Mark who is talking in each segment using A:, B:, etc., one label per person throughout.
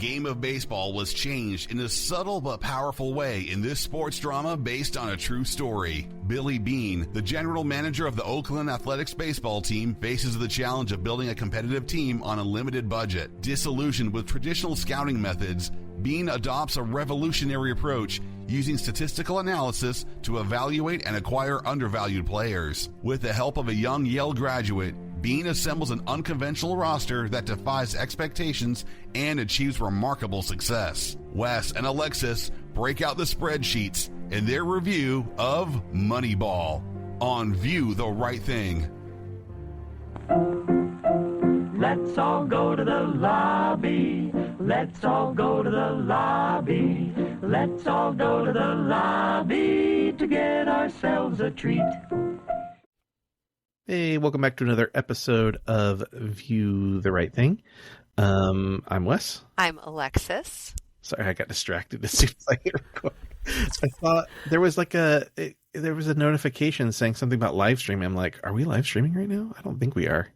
A: game of baseball was changed in a subtle but powerful way in this sports drama based on a true story. Billy Beane, the general manager of the Oakland Athletics baseball team, faces the challenge of building a competitive team on a limited budget. Disillusioned with traditional scouting methods, Beane adopts a revolutionary approach using statistical analysis to evaluate and acquire undervalued players. With the help of a young Yale graduate, Beane assembles an unconventional roster that defies expectations and achieves remarkable success. Wes and Alexis break out the spreadsheets in their review of Moneyball on View the Right Thing.
B: Let's all go to the lobby. Let's all go to the lobby. Let's all go to the lobby to get ourselves a treat.
C: Hey, welcome back to another episode of View the Right Thing. I'm Wes.
D: I'm Alexis.
C: Sorry, I got distracted as soon as I hit record. I thought there was there was a notification saying something about live streaming. I'm like, are we live streaming right now? I don't think we are.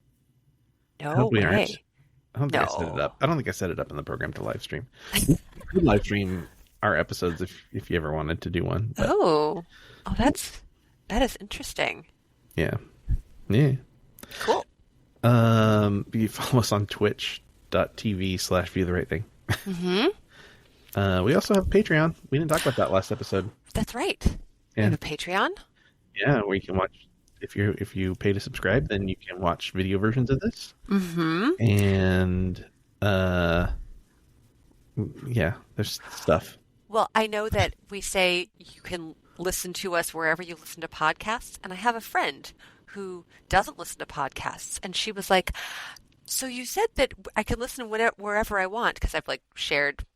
D: No way.
C: I don't think I set it up. I don't think I set it up in the program to live stream. We could live stream our episodes if you ever wanted to do one. But...
D: Oh, that is interesting.
C: Yeah.
D: Cool.
C: You follow us on twitch.tv/view the right thing.
D: Mm-hmm.
C: We also have Patreon. We didn't talk about that last episode.
D: That's right.
C: Yeah.
D: We have a Patreon.
C: Yeah, where you can watch if you pay to subscribe, then you can watch video versions of this.
D: Mm-hmm.
C: And yeah, there's stuff.
D: Well, I know that we say you can listen to us wherever you listen to podcasts, and I have a friend who doesn't listen to podcasts, and she was like, so you said that I can listen wherever I want, because I've shared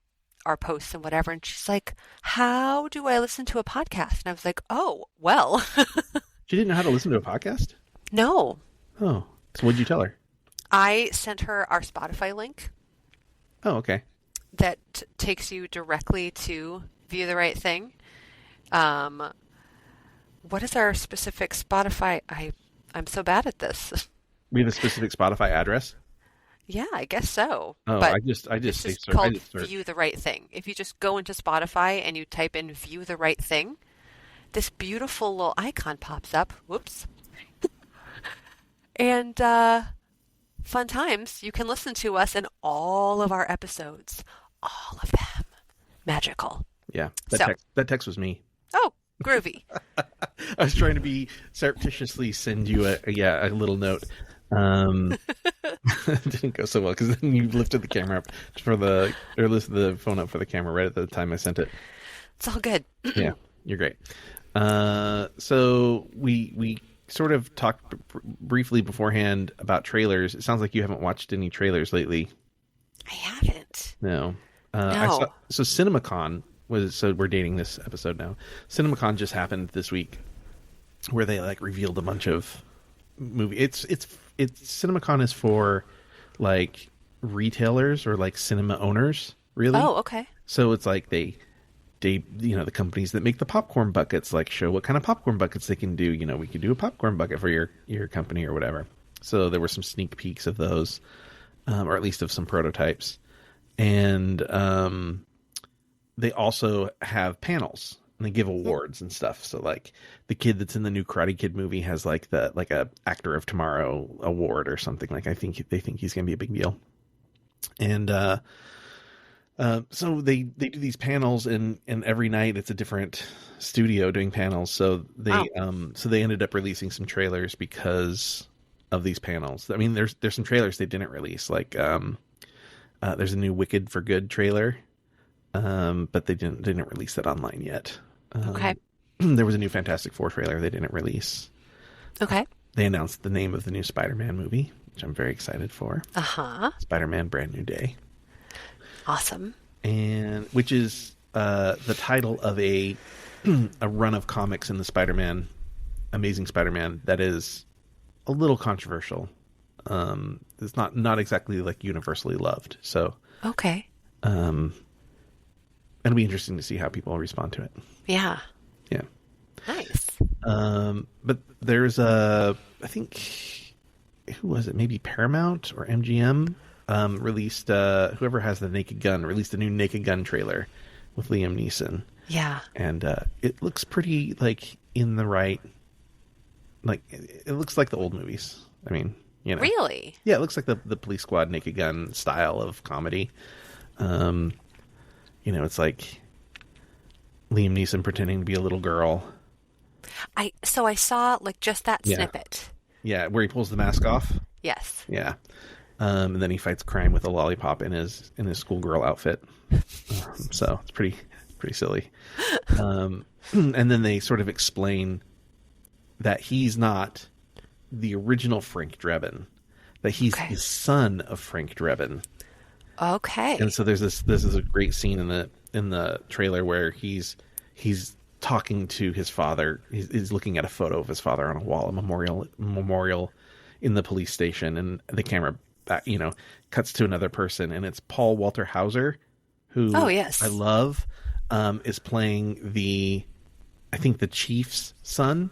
D: our posts and whatever, and she's like, how do I listen to a podcast? And I was like, oh, well.
C: She didn't know how to listen to a podcast?
D: No.
C: Oh, so what'd you tell her?
D: I sent her our Spotify link.
C: Oh, okay.
D: That takes you directly to View the Right Thing. What is our specific Spotify? I'm so bad at this.
C: We have a specific Spotify address?
D: Yeah, I guess so.
C: Oh,
D: but
C: I just
D: it's called View the Right Thing. If you just go into Spotify and you type in View the Right Thing, this beautiful little icon pops up. Whoops. And fun times. You can listen to us in all of our episodes. All of them. Magical.
C: Yeah. That text was me.
D: Oh, groovy.
C: I was trying to be surreptitiously send you a little note. It didn't go so well because then you lifted the camera up lifted the phone up for the camera right at the time I sent it.
D: It's all good.
C: Yeah, you're great. So we sort of talked briefly beforehand about trailers. It sounds like you haven't watched any trailers lately.
D: I haven't.
C: No.
D: No.
C: So CinemaCon so we're dating this episode now. CinemaCon just happened this week, where they revealed a bunch of movies. It's CinemaCon is for retailers or cinema owners, really.
D: Oh, okay.
C: So it's they the companies that make the popcorn buckets show what kind of popcorn buckets they can do. We could do a popcorn bucket for your company or whatever. So there were some sneak peeks of those, or at least of some prototypes, and they also have panels and they give awards and stuff. So the kid that's in the new Karate Kid movie has a Actor of Tomorrow award or something. I think they think he's going to be a big deal. And so they do these panels and every night it's a different studio doing panels. So they ended up releasing some trailers because of these panels. I mean, there's some trailers they didn't release. There's a new Wicked for Good trailer. But they didn't release that online yet.
D: Okay.
C: There was a new Fantastic Four trailer they didn't release.
D: Okay.
C: They announced the name of the new Spider-Man movie, which I'm very excited for.
D: Uh-huh.
C: Spider-Man Brand New Day.
D: Awesome.
C: And which is the title of a run of comics in the Spider-Man, Amazing Spider-Man, that is a little controversial. It's not exactly universally loved. So
D: okay.
C: It'll be interesting to see how people respond to it.
D: Yeah.
C: Yeah.
D: Nice.
C: But there's I think, who was it? Maybe Paramount or MGM released, whoever has the Naked Gun, released a new Naked Gun trailer with Liam Neeson.
D: Yeah.
C: And it looks pretty, like, in the right, like, it looks like the old movies. I mean, you know.
D: Really?
C: Yeah, it looks like the Police Squad Naked Gun style of comedy. You know, it's like Liam Neeson pretending to be a little girl.
D: So I saw, like, just that snippet.
C: Yeah, where he pulls the mask off.
D: Yes.
C: Yeah. And then he fights crime with a lollipop in his schoolgirl outfit. So it's pretty silly. And then they sort of explain that he's not the original Frank Drebin, that he's the son of Frank Drebin.
D: Okay.
C: And so this is a great scene in the trailer where he's talking to his father. He's looking at a photo of his father on a wall, a memorial in the police station, and the camera back, you know, cuts to another person, and it's Paul Walter Hauser, who I love, is playing I think the chief's son.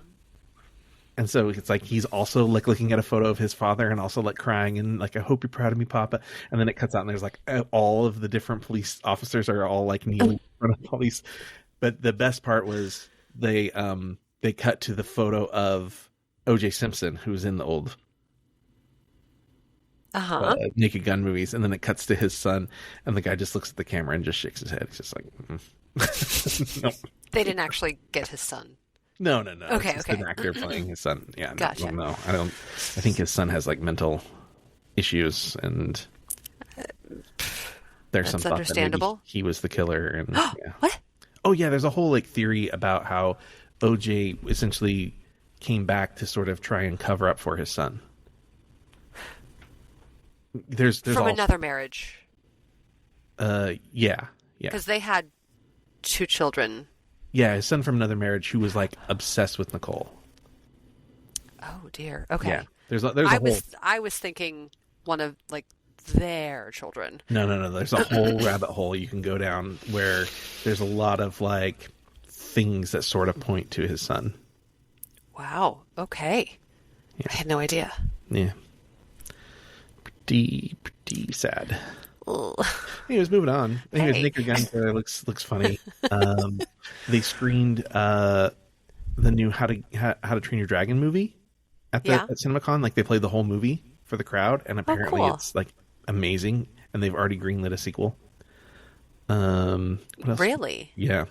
C: And so it's like he's also like looking at a photo of his father and also like crying and like, I hope you're proud of me, Papa. And then it cuts out and there's like all of the different police officers are all like kneeling in front of police. But the best part was they cut to the photo of O.J. Simpson, who's in the old Naked Gun movies, and then it cuts to his son, and the guy just looks at the camera and just shakes his head. He's just like, no.
D: They didn't actually get his son.
C: No.
D: Okay,
C: it's just an actor playing his son. Yeah,
D: gotcha.
C: No, I don't. I think his son has like mental issues, and there's some thought
D: understandable.
C: That maybe he was the killer. And
D: What?
C: Oh yeah, there's a whole like theory about how OJ essentially came back to sort of try and cover up for his son. There's
D: from another marriage.
C: Yeah.
D: Because they had 2 children.
C: Yeah, his son from another marriage who was like obsessed with Nicole.
D: Oh dear. Okay.
C: Yeah. There's a whole...
D: I was thinking one of like their children.
C: No. There's a whole rabbit hole you can go down where there's a lot of like things that sort of point to his son.
D: Wow. Okay. Yeah. I had no idea.
C: Yeah. Pretty sad.
D: Ugh.
C: Anyways, moving on. Anyways, Naked Gun trailer looks funny. They screened the new How to Train Your Dragon movie at CinemaCon. Like they played the whole movie for the crowd, and apparently it's like amazing. And they've already greenlit a sequel.
D: Really?
C: Yeah.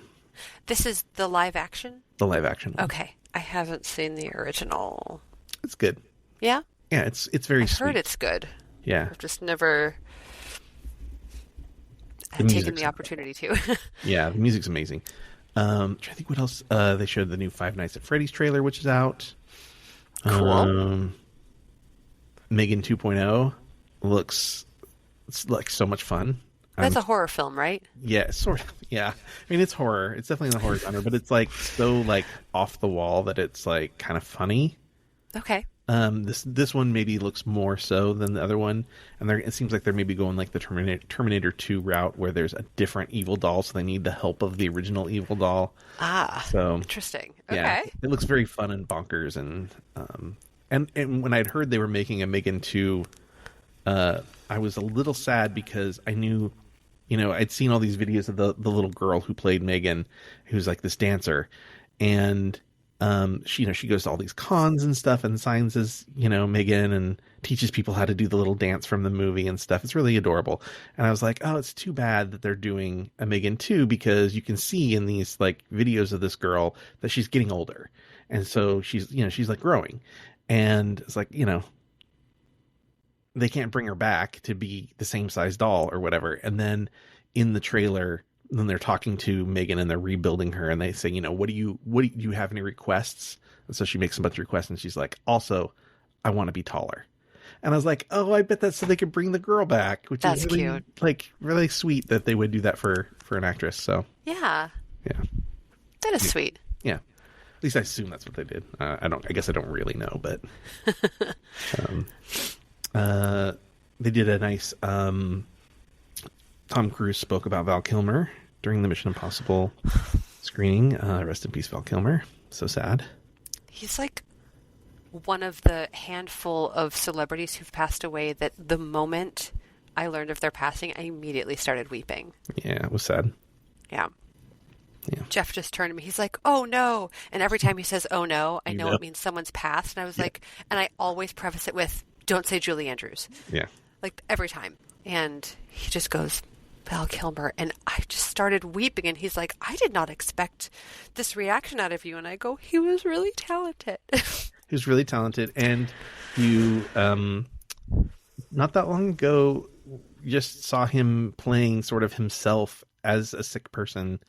D: This is the live action?
C: The live action one.
D: Okay. I haven't seen the original.
C: It's good.
D: Yeah?
C: Yeah, it's very sweet.
D: I've heard it's good.
C: Yeah.
D: I've just never taken the opportunity to.
C: Yeah, the music's amazing. I think what else? They showed the new Five Nights at Freddy's trailer, which is out.
D: Cool.
C: Megan 2.0 looks like so much fun.
D: That's a horror film, right?
C: Yeah, sort of. Yeah. I mean, it's horror. It's definitely in the horror genre, but it's like so like off the wall that it's like kind of funny.
D: Okay.
C: This one maybe looks more so than the other one, and it seems like they're maybe going like the Terminator 2 route, where there's a different evil doll, so they need the help of the original evil doll. So
D: interesting.
C: Yeah,
D: okay,
C: it looks very fun and bonkers, and when I'd heard they were making a Megan 2, I was a little sad because I knew, I'd seen all these videos of the little girl who played Megan, who's like this dancer, and she goes to all these cons and stuff and signs as, Megan, and teaches people how to do the little dance from the movie and stuff. It's really adorable. And I was like, oh, it's too bad that they're doing a Megan 2, because you can see in these like videos of this girl that she's getting older. And so she's like growing, and it's like, they can't bring her back to be the same size doll or whatever. And then in the trailer, then they're talking to Megan and they're rebuilding her, and they say, do you have any requests? And so she makes a bunch of requests, and she's like, also, I want to be taller. And I was like, oh, I bet that's so they could bring the girl back, which is really cute. Like really sweet that they would do that for an actress. So
D: yeah, that is sweet.
C: Yeah, at least I assume that's what they did. I guess I don't really know, but they did a nice. Tom Cruise spoke about Val Kilmer during the Mission Impossible screening. Rest in peace, Val Kilmer. So sad.
D: He's like one of the handful of celebrities who've passed away that the moment I learned of their passing, I immediately started weeping.
C: Yeah, it was sad.
D: Yeah.
C: Yeah.
D: Jeff just turned to me. He's like, "Oh no!" And every time he says "Oh no," I
C: You
D: know
C: know.
D: it means someone's passed. And I was like, and I always preface it with, "Don't say Julie Andrews."
C: Yeah.
D: Like every time. And he just goes, "Val Kilmer," and I just started weeping. And he's like, "I did not expect this reaction out of you." And I go, "He was really talented."
C: He was really talented, and you not that long ago just saw him playing sort of himself as a sick person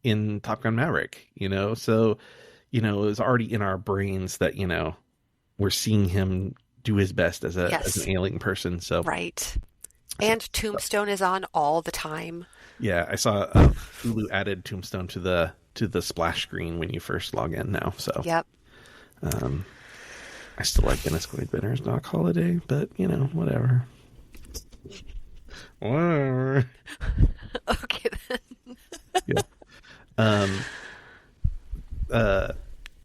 C: in Top Gun Maverick, so it was already in our brains that we're seeing him do his best as
D: Yes.
C: an ailing person. So
D: Right. And Tombstone is on all the time.
C: yeah, I saw Hulu added Tombstone to the splash screen when you first log in now. So
D: Yep.
C: I still like Dennis Quaid better as Doc Holliday, but whatever. Whatever.
D: Okay then.
C: Yeah. That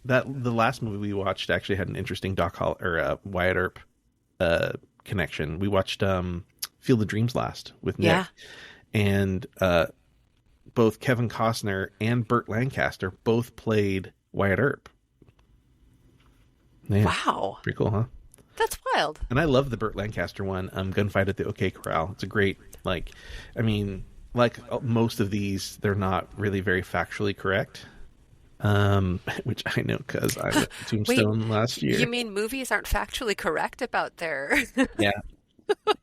C: the last movie we watched actually had an interesting Wyatt Earp connection. We watched Field of Dreams last with Nick,
D: Yeah.
C: and both Kevin Costner and Burt Lancaster both played Wyatt Earp. Man,
D: Wow.
C: pretty cool, huh?
D: That's wild.
C: And I love the Burt Lancaster one, Gunfight at the OK Corral. It's a great, like most of these, they're not really very factually correct. Which I know because I went to Tombstone last year.
D: You mean movies aren't factually correct about their...
C: Yeah.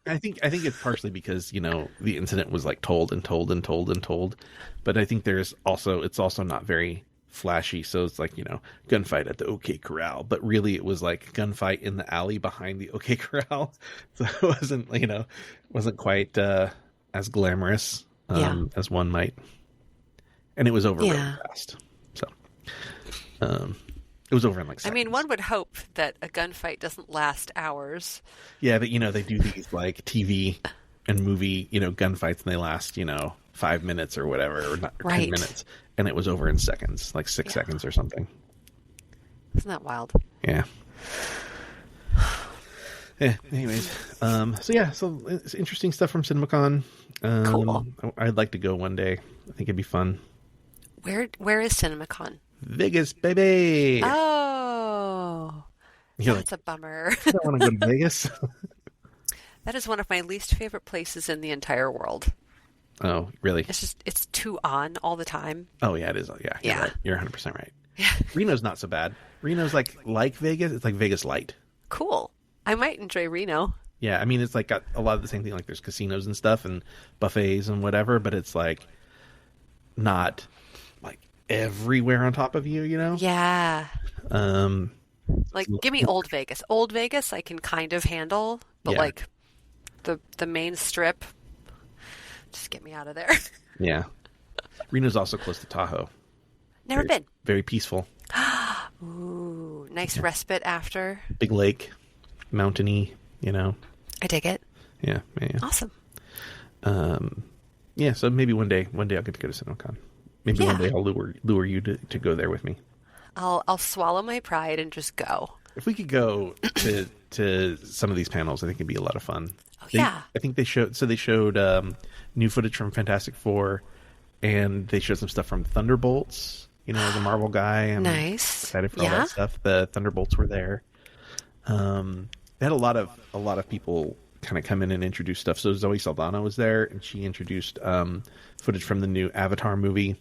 C: I think it's partially because, the incident was like told and told and told and told. But I think it's also not very flashy. So it's like, gunfight at the OK Corral. But really it was like gunfight in the alley behind the OK Corral. So it wasn't quite as glamorous as one might. And it was over really fast. So it was over in like seconds.
D: I mean, one would hope that a gunfight doesn't last hours.
C: Yeah, but they do these like TV and movie, gunfights, and they last, 5 minutes or whatever, or 10 minutes, and it was over in seconds, like 6 seconds or something.
D: Isn't that wild?
C: Yeah. Yeah. Anyways, so it's interesting stuff from CinemaCon.
D: Cool.
C: I'd like to go one day. I think it'd be fun.
D: Where is CinemaCon?
C: Vegas, baby.
D: Oh,
C: You're
D: that's a bummer.
C: I don't want to go to Vegas.
D: That is one of my least favorite places in the entire world.
C: Oh, really?
D: It's too on all the time.
C: Oh, yeah, it is. Yeah, you're
D: Yeah.
C: right. You're 100% right.
D: Yeah.
C: Reno's not so bad. Reno's like Vegas. It's like Vegas light.
D: Cool. I might enjoy Reno.
C: Yeah, I mean, it's like got a lot of the same thing. Like there's casinos and stuff and buffets and whatever, but it's like not like everywhere on top of you,
D: Yeah. Like, give me Old Vegas. Old Vegas I can kind of handle, but
C: Yeah.
D: like the main strip, just get me out of there.
C: Yeah. Reno's also close to Tahoe.
D: Never been.
C: Very peaceful.
D: Ooh, nice respite after.
C: Big lake, mountainy,
D: I dig it.
C: Yeah.
D: Awesome.
C: Yeah, so maybe one day I'll get to go to CinemaCon. Maybe one day I'll lure you to go there with me.
D: I'll swallow my pride and just go.
C: If we could go to some of these panels, I think it'd be a lot of fun.
D: Oh, yeah.
C: I think they showed new footage from Fantastic Four, and they showed some stuff from Thunderbolts, the Marvel guy. I'm
D: Nice.
C: excited for all that stuff. The Thunderbolts were there. They had a lot of people kind of come in and introduce stuff. So Zoe Saldana was there, and she introduced footage from the new Avatar movie.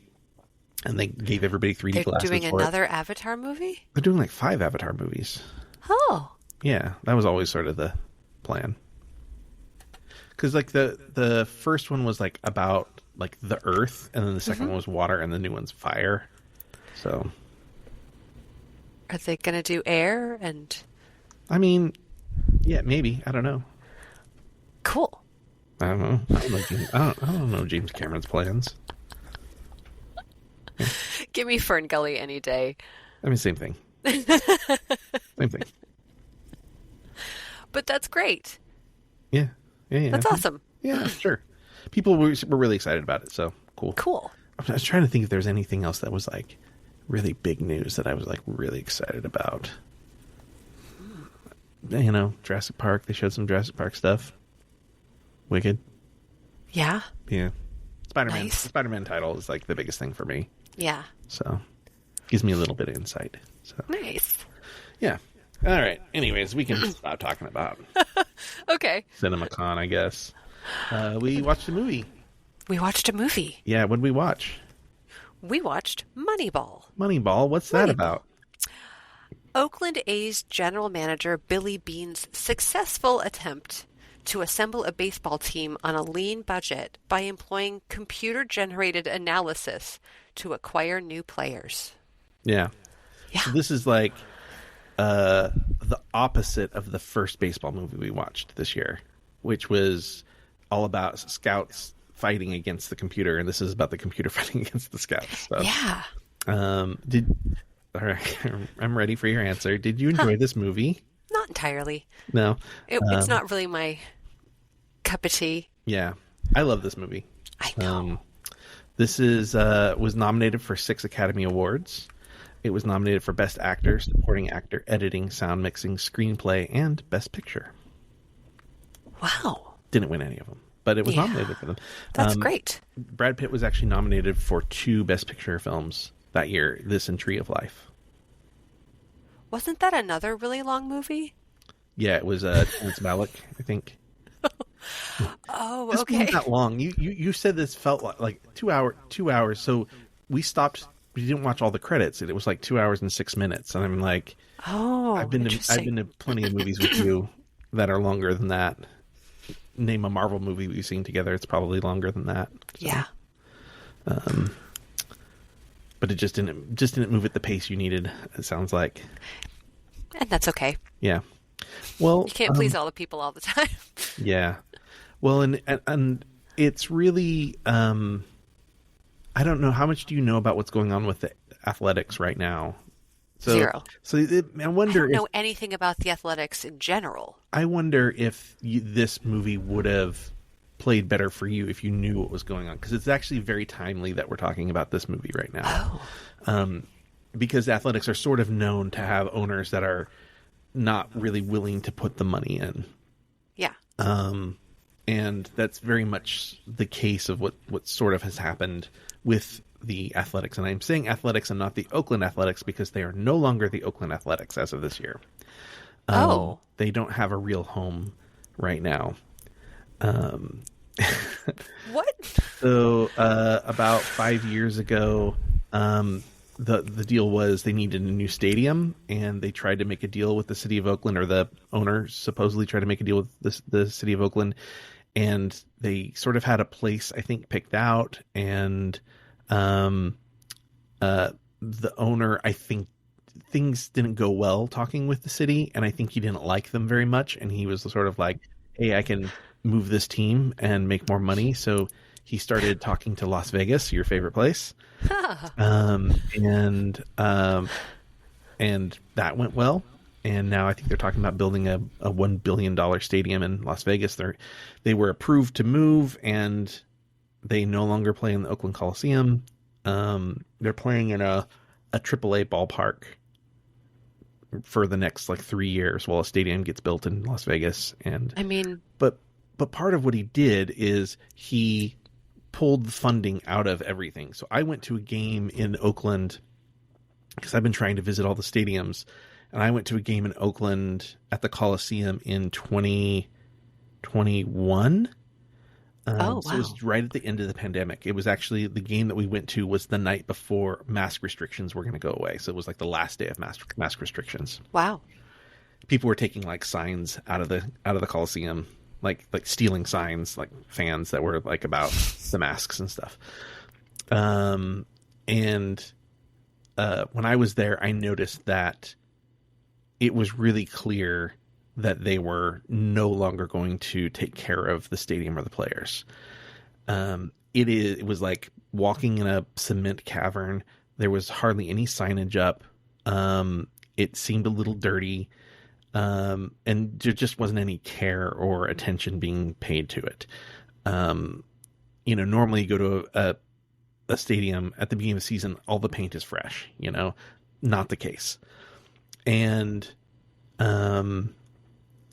C: And they gave everybody 3D
D: They're
C: glasses
D: doing
C: for
D: another Avatar movie?
C: They're doing like 5 Avatar movies.
D: Oh.
C: Yeah, that was always sort of the plan. Because like the first one was like about like the Earth, and then the second one was water, and the new one's fire. So,
D: Are they going to do air and...
C: I mean, yeah, maybe. I don't know.
D: Cool.
C: I don't know. I don't know James Cameron's plans.
D: Give me Fern Gully any day.
C: I mean, same thing. Same thing.
D: But that's great.
C: Yeah.
D: That's awesome.
C: Yeah, sure. People were really excited about it, so cool.
D: Cool.
C: I was trying to think if there's anything else that was like really big news that I was like really excited about. Jurassic Park. They showed some Jurassic Park stuff. Wicked.
D: Yeah.
C: Yeah. Spider-Man.
D: Nice.
C: The Spider-Man title is like the biggest thing for me.
D: Yeah.
C: So gives me a little bit of insight. So
D: Nice.
C: yeah. All right. Anyways, we can stop talking about
D: Okay.
C: CinemaCon, I guess. We watched a movie.
D: We watched a movie.
C: Yeah, what did we watch?
D: We watched Moneyball.
C: Moneyball. What's that about?
D: Oakland A's general manager Billy Beane's successful attempt to assemble a baseball team on a lean budget by employing computer-generated analysis to acquire new players.
C: Yeah.
D: Yeah.
C: So this is like the opposite of the first baseball movie we watched this year, which was all about scouts fighting against the computer, and this is about the computer fighting against the scouts. So,
D: Yeah.
C: All right, I'm ready for your answer. Did you enjoy this movie?
D: Not entirely.
C: No.
D: It's not really my cup of tea.
C: Yeah, I love this movie.
D: I know.
C: This is was nominated for 6 Academy Awards. It was nominated for Best Actor, Supporting Actor, Editing, Sound Mixing, Screenplay, and Best Picture.
D: Wow.
C: Didn't win any of them, but it was nominated for them.
D: That's great.
C: Brad Pitt was actually nominated for 2 Best Picture films that year, this and Tree of Life.
D: Wasn't that another really long movie?
C: Yeah, it was Terrence Malick, I think.
D: Oh,
C: This
D: okay.
C: wasn't that long. You said this felt like 2 hours. So we stopped. We didn't watch all the credits. It was like 2 hours and 6 minutes. And I'm like,
D: Oh,
C: I've been to plenty of movies with you that are longer than that. Name a Marvel movie we've seen together. It's probably longer than that. So,
D: Yeah.
C: but it just didn't move at the pace you needed. It sounds like.
D: And that's okay.
C: Yeah. Well,
D: You can't please all the people all the time.
C: yeah. Well, and it's really, I don't know, how much do you know about what's going on with the athletics right now? So,
D: 0.
C: I wonder
D: I don't know anything about the athletics in general.
C: I wonder if this movie would have played better for you if you knew what was going on, because it's actually very timely that we're talking about this movie right now. Because athletics are sort of known to have owners that are not really willing to put the money in.
D: Yeah.
C: And that's very much the case of what sort of has happened with the Athletics. And I'm saying Athletics and not the Oakland Athletics because they are no longer the Oakland Athletics as of this year. They don't have a real home right now.
D: What?
C: So about 5 years ago, the deal was they needed a new stadium, and they tried to make a deal with the city of Oakland, or the owner supposedly tried to make a deal with the city of Oakland, and they sort of had a place, I think, picked out, and the owner, I think, things didn't go well talking with the city, and I think he didn't like them very much, and he was sort of like, hey, I can move this team and make more money. So he started talking to Las Vegas, your favorite place. And that went well. And now I think they're talking about building a $1 billion stadium in Las Vegas. They were approved to move, and they no longer play in the Oakland Coliseum. They're playing in a AAA ballpark for the next 3 years while a stadium gets built in Las Vegas. And
D: I mean,
C: but part of what he did is he pulled the funding out of everything. So I went to a game in Oakland because I've been trying to visit all the stadiums, and I went to a game in Oakland at the Coliseum in 2021.
D: Oh, wow.
C: So it was right at the end of the pandemic. It was actually the game that we went to was the night before mask restrictions were going to go away. So it was like the last day of mask restrictions.
D: wow.
C: People were taking signs out of the Coliseum, like stealing signs, like fans that were about the masks and stuff. And when I was there, I noticed that it was really clear that they were no longer going to take care of the stadium or the players. It was like walking in a cement cavern. There was hardly any signage up. It seemed a little dirty. And there just wasn't any care or attention being paid to it. Normally you go to a stadium at the beginning of the season, all the paint is fresh, not the case. And,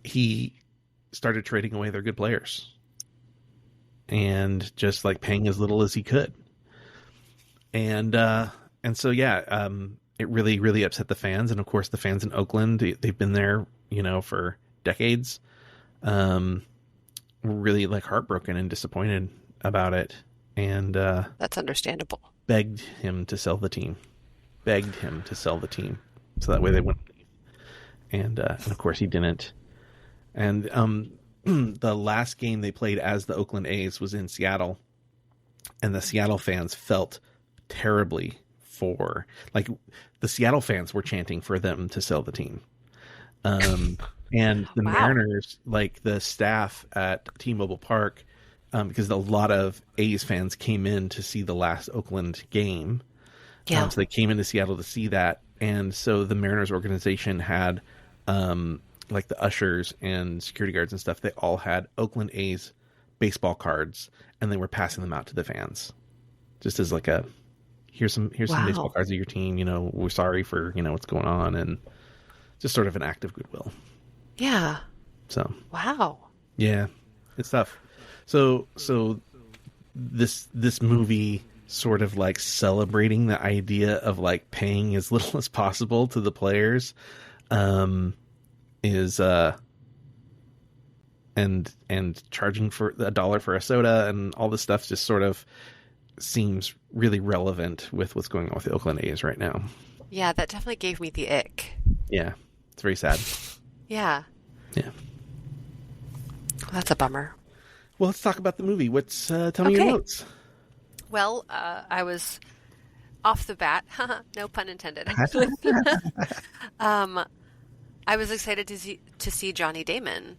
C: he started trading away their good players. and just like paying as little as he could. And so, yeah, it really, really upset the fans. And of course the fans in Oakland, they've been there, for decades. Were really like heartbroken and disappointed about it. And,
D: That's understandable.
C: begged him to sell the team. So that way they wouldn't leave. And of course he didn't. And the last game they played as the Oakland A's was in Seattle. And the Seattle fans felt terribly for, like, the Seattle fans were chanting for them to sell the team. And the
D: Wow.
C: Mariners, like the staff at T-Mobile Park, because a lot of A's fans came in to see the last Oakland game.
D: Yeah.
C: So they came into Seattle to see that. And so the Mariners organization had, like the ushers and security guards and stuff, they all had Oakland A's baseball cards, and they were passing them out to the fans. Just as like a, here's some
D: Wow.
C: baseball cards of your team, we're sorry for, what's going on, and just sort of an act of goodwill.
D: Yeah.
C: So,
D: Wow.
C: yeah, it's tough. So this movie sort of like celebrating the idea of like paying as little as possible to the players, is and charging for $1 for a soda and all this stuff just sort of seems really relevant with what's going on with the Oakland A's right now.
D: Yeah, that definitely gave me the ick.
C: Yeah, it's very sad.
D: Yeah.
C: Yeah.
D: That's a bummer.
C: Well, let's talk about the movie. Tell me your
D: Okay.
C: notes.
D: Well, I was off the bat, no pun intended. I was excited to see Johnny Damon,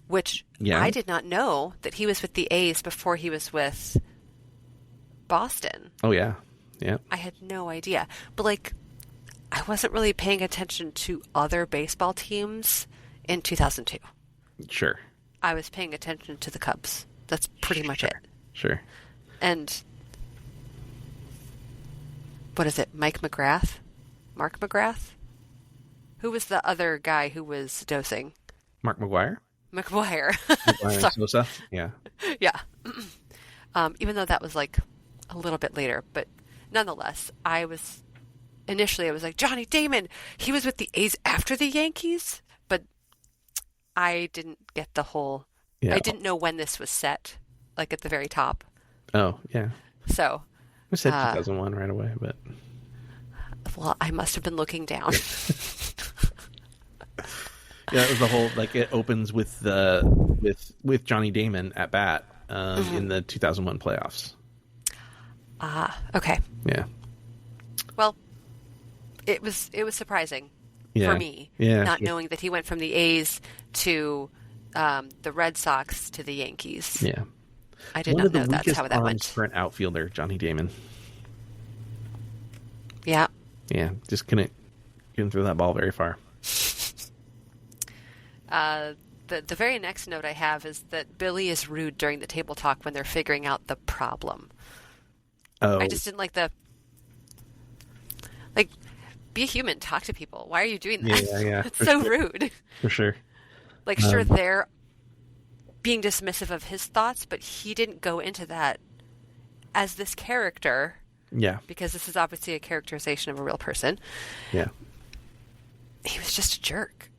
D: which
C: Yeah.
D: I did not know that he was with the A's before he was with Boston.
C: Oh yeah, yeah,
D: I had no idea. But like, I wasn't really paying attention to other baseball teams in 2002.
C: sure,
D: I was paying attention to the Cubs. That's pretty much it.
C: sure.
D: And what is it? Mark McGrath? Who was the other guy who was dosing?
C: Mark McGuire,
D: McGuire.
C: McGuire Sosa, yeah,
D: Yeah. Even though that was like a little bit later, but nonetheless, I was like, Johnny Damon, he was with the A's after the Yankees, but I didn't get the whole,
C: yeah.
D: I didn't know when this was set, like at the very top.
C: Oh yeah,
D: So,
C: I said 2001 right away, but
D: well, I must have been looking down.
C: yeah, it was the whole like it opens with with Johnny Damon at bat in the 2001 playoffs.
D: Okay.
C: Yeah,
D: Well, it was surprising
C: yeah,
D: for me,
C: yeah,
D: not
C: sure.
D: knowing that he went from the A's to the Red Sox to the Yankees.
C: Yeah.
D: I did
C: One
D: not
C: of the
D: know that's
C: weakest
D: how that
C: arms
D: went.
C: for an outfielder, Johnny Damon.
D: Yeah.
C: Yeah, just couldn't throw that ball very far.
D: The very next note I have is that Billy is rude during the table talk when they're figuring out the problem.
C: Oh,
D: I just didn't like be a human, talk to people. Why are you doing that?
C: Yeah,
D: It's
C: for
D: so
C: sure.
D: rude.
C: For sure.
D: Like, sure, they're being dismissive of his thoughts, but he didn't go into that as this character,
C: Yeah,
D: because this is obviously a characterization of a real person.
C: yeah,
D: He was just a jerk.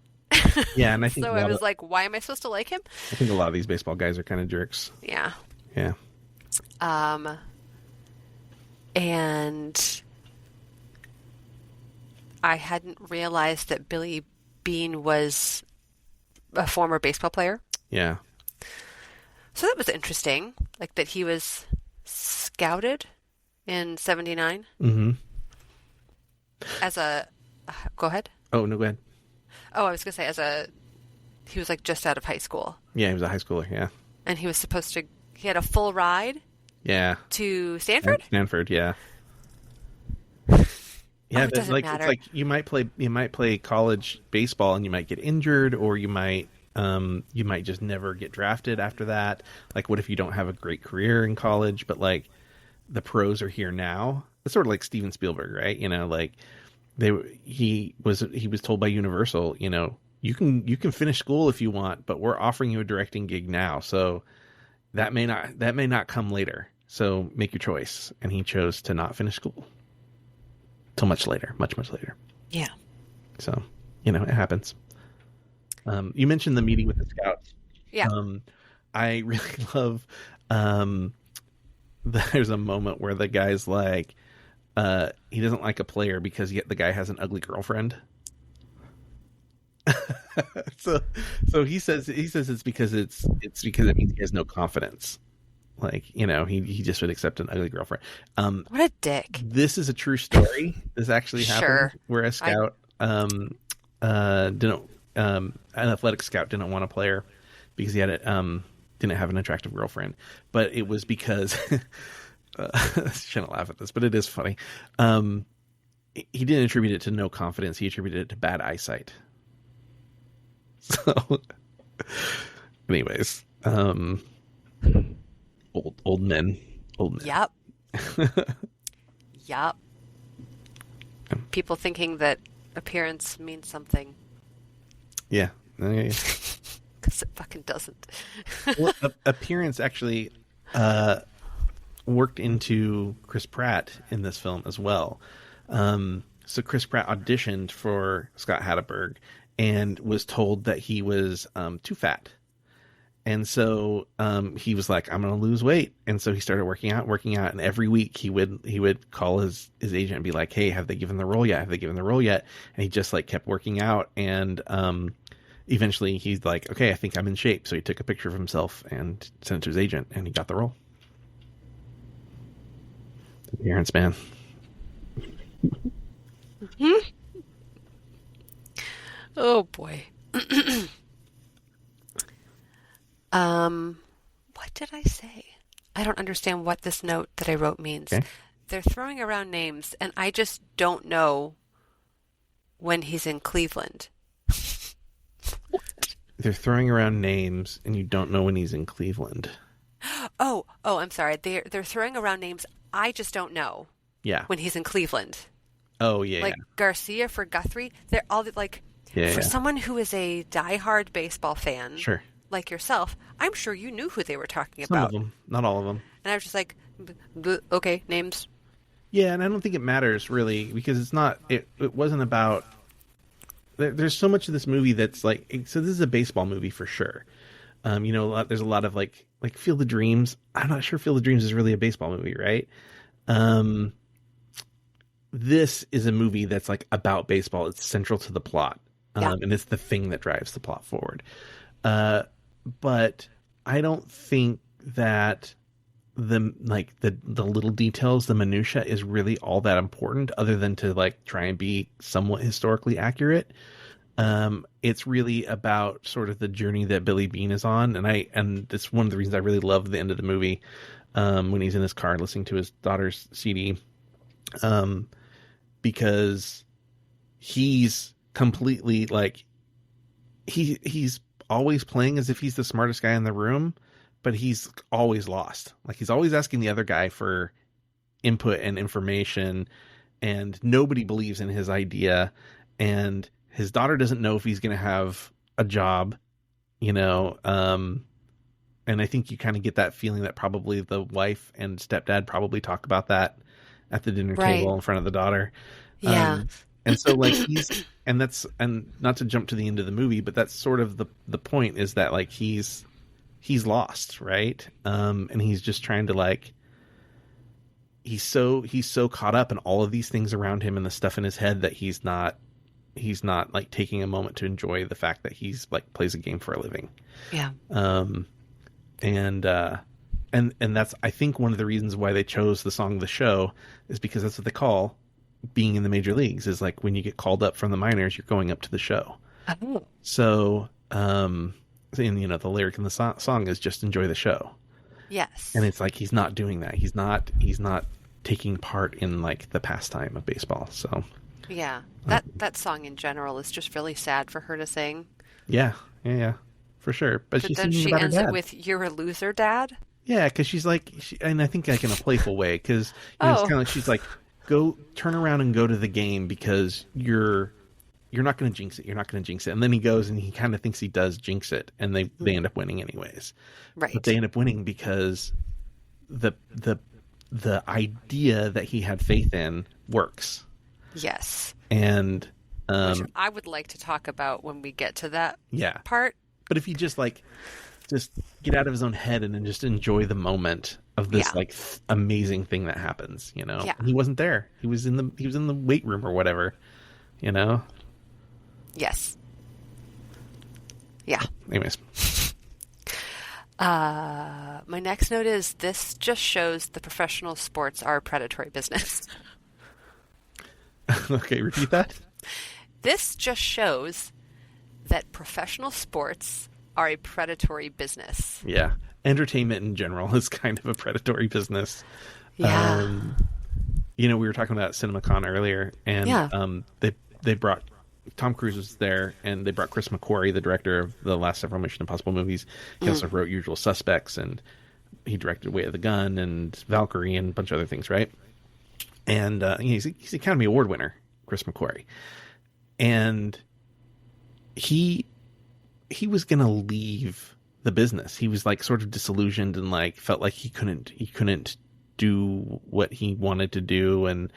C: yeah. And I think
D: So I was like, why am I supposed to like him?
C: I think a lot of these baseball guys are kind of jerks.
D: Yeah.
C: Yeah,
D: And I hadn't realized that Billy Bean was a former baseball player.
C: yeah,
D: So that was interesting, like that he was scouted in 79
C: mm-hmm.
D: as a, go ahead.
C: Oh no, go ahead.
D: Oh, I was going to say he was like just out of high school,
C: Yeah, he was a high schooler. Yeah,
D: and he had a full ride
C: yeah.
D: to Stanford.
C: Stanford, yeah. Yeah,
D: it doesn't matter.
C: It's like you might play college baseball and you might get injured, or you might just never get drafted after that. Like, what if you don't have a great career in college, but like the pros are here now? It's sort of like Steven Spielberg, right? Like he was told by Universal, you can finish school if you want, but we're offering you a directing gig now. So, that may not come later. So make your choice. And he chose to not finish school till much later, much later.
D: Yeah.
C: So, it happens. You mentioned the meeting with the scouts.
D: Yeah.
C: I really love, there's a moment where the guy's like, he doesn't like a player because the guy has an ugly girlfriend. so he says it's because it means he has no confidence. Like, he just would accept an ugly girlfriend.
D: What a dick.
C: This is a true story. This actually happened where a scout, an athletic scout didn't want a player because he didn't have an attractive girlfriend. But it was because, I shouldn't laugh at this, but it is funny. He didn't attribute it to no confidence. He attributed it to bad eyesight. So, anyways, old men.
D: Yep. Yep. People thinking that appearance means something.
C: Yeah.
D: Because it fucking doesn't.
C: Well, appearance actually worked into Chris Pratt in this film as well. So Chris Pratt auditioned for Scott Hatteberg and was told that he was too fat. And so he was like, I'm going to lose weight. And so he started working out. And every week he would call his agent and be like, hey, have they given the role yet? And he just like kept working out. And eventually he's like, okay, I think I'm in shape. So he took a picture of himself and sent it to his agent and he got the role. Appearance, man.
D: Oh boy. What did I say? I don't understand what this note that I wrote means.
C: Okay.
D: They're throwing around names, and I just don't know when he's in Cleveland.
C: They're throwing around names, and you don't know when he's in Cleveland.
D: Oh, I'm sorry. They're throwing around names. I just don't know.
C: Yeah.
D: When he's in Cleveland.
C: Oh yeah.
D: Like Garcia for Guthrie. They're all like.
C: Yeah.
D: For someone who is a diehard baseball fan.
C: Sure.
D: Like yourself, I'm sure you knew who they were talking
C: Some
D: about.
C: of them, not all of them.
D: And I was just like, okay, names.
C: Yeah, and I don't think it matters really because it's not. It wasn't about. There's so much of this movie that's like. So this is a baseball movie for sure. There's a lot of like Field of Dreams. I'm not sure Field of Dreams is really a baseball movie, right? This is a movie that's like about baseball. It's central to the plot, and it's the thing that drives the plot forward. But I don't think that the little details, the minutia is really all that important other than to like try and be somewhat historically accurate. It's really about sort of the journey that Billy Beane is on. And it's one of the reasons I really love the end of the movie, when he's in his car listening to his daughter's CD, because he's completely like, he's always playing as if he's the smartest guy in the room, but he's always lost. Like he's always asking the other guy for input and information, and nobody believes in his idea. And his daughter doesn't know if he's going to have a job, and I think you kind of get that feeling that probably the wife and stepdad probably talk about that at the dinner table in front of the daughter.
D: Yeah.
C: And so like and not to jump to the end of the movie, but that's sort of the point is that like he's lost, right? And he's just trying to like, he's so caught up in all of these things around him and the stuff in his head that he's not like taking a moment to enjoy the fact that he's like plays a game for a living.
D: Yeah.
C: And that's, I think, one of the reasons why they chose the song "The Show" is because that's what they call being in the major leagues, is like when you get called up from the minors, you're going up to the show.
D: Oh.
C: So, the lyric in the song is just enjoy the show.
D: Yes.
C: And it's like, he's not doing that. He's not taking part in like the pastime of baseball. So
D: yeah, that song in general is just really sad for her to sing.
C: Yeah, for sure. But she's
D: then
C: singing
D: she
C: about her
D: ends
C: dad.
D: it with "You're a loser, Dad."
C: Yeah, because she's like, and I think like in a playful way, because it's kind of like, she's like, go turn around and go to the game because you're you're not going to jinx it. You're not going to jinx it. And then he goes and he kind of thinks he does jinx it, and they end up winning anyways.
D: Right.
C: But they end up winning because the idea that he had faith in works.
D: Yes.
C: And
D: which I would like to talk about when we get to that part.
C: But if he just get out of his own head and then just enjoy the moment of this amazing thing that happens, you know.
D: Yeah.
C: He wasn't there. He was in the weight room or whatever, you know.
D: Yes. Yeah.
C: Anyways.
D: My next note is this just shows the professional sports are a predatory business.
C: Okay, repeat that.
D: This just shows that professional sports are a predatory business.
C: Yeah. Entertainment in general is kind of a predatory business.
D: Yeah.
C: You know, we were talking about CinemaCon earlier, and they brought Tom Cruise was there, and they brought Chris McQuarrie, the director of the last several Mission Impossible movies. He also wrote Usual Suspects, and he directed Way of the Gun and Valkyrie and a bunch of other things, right? And he's an Academy Award winner, Chris McQuarrie. And he was going to leave the business. He was like sort of disillusioned and like felt like he couldn't do what he wanted to do. And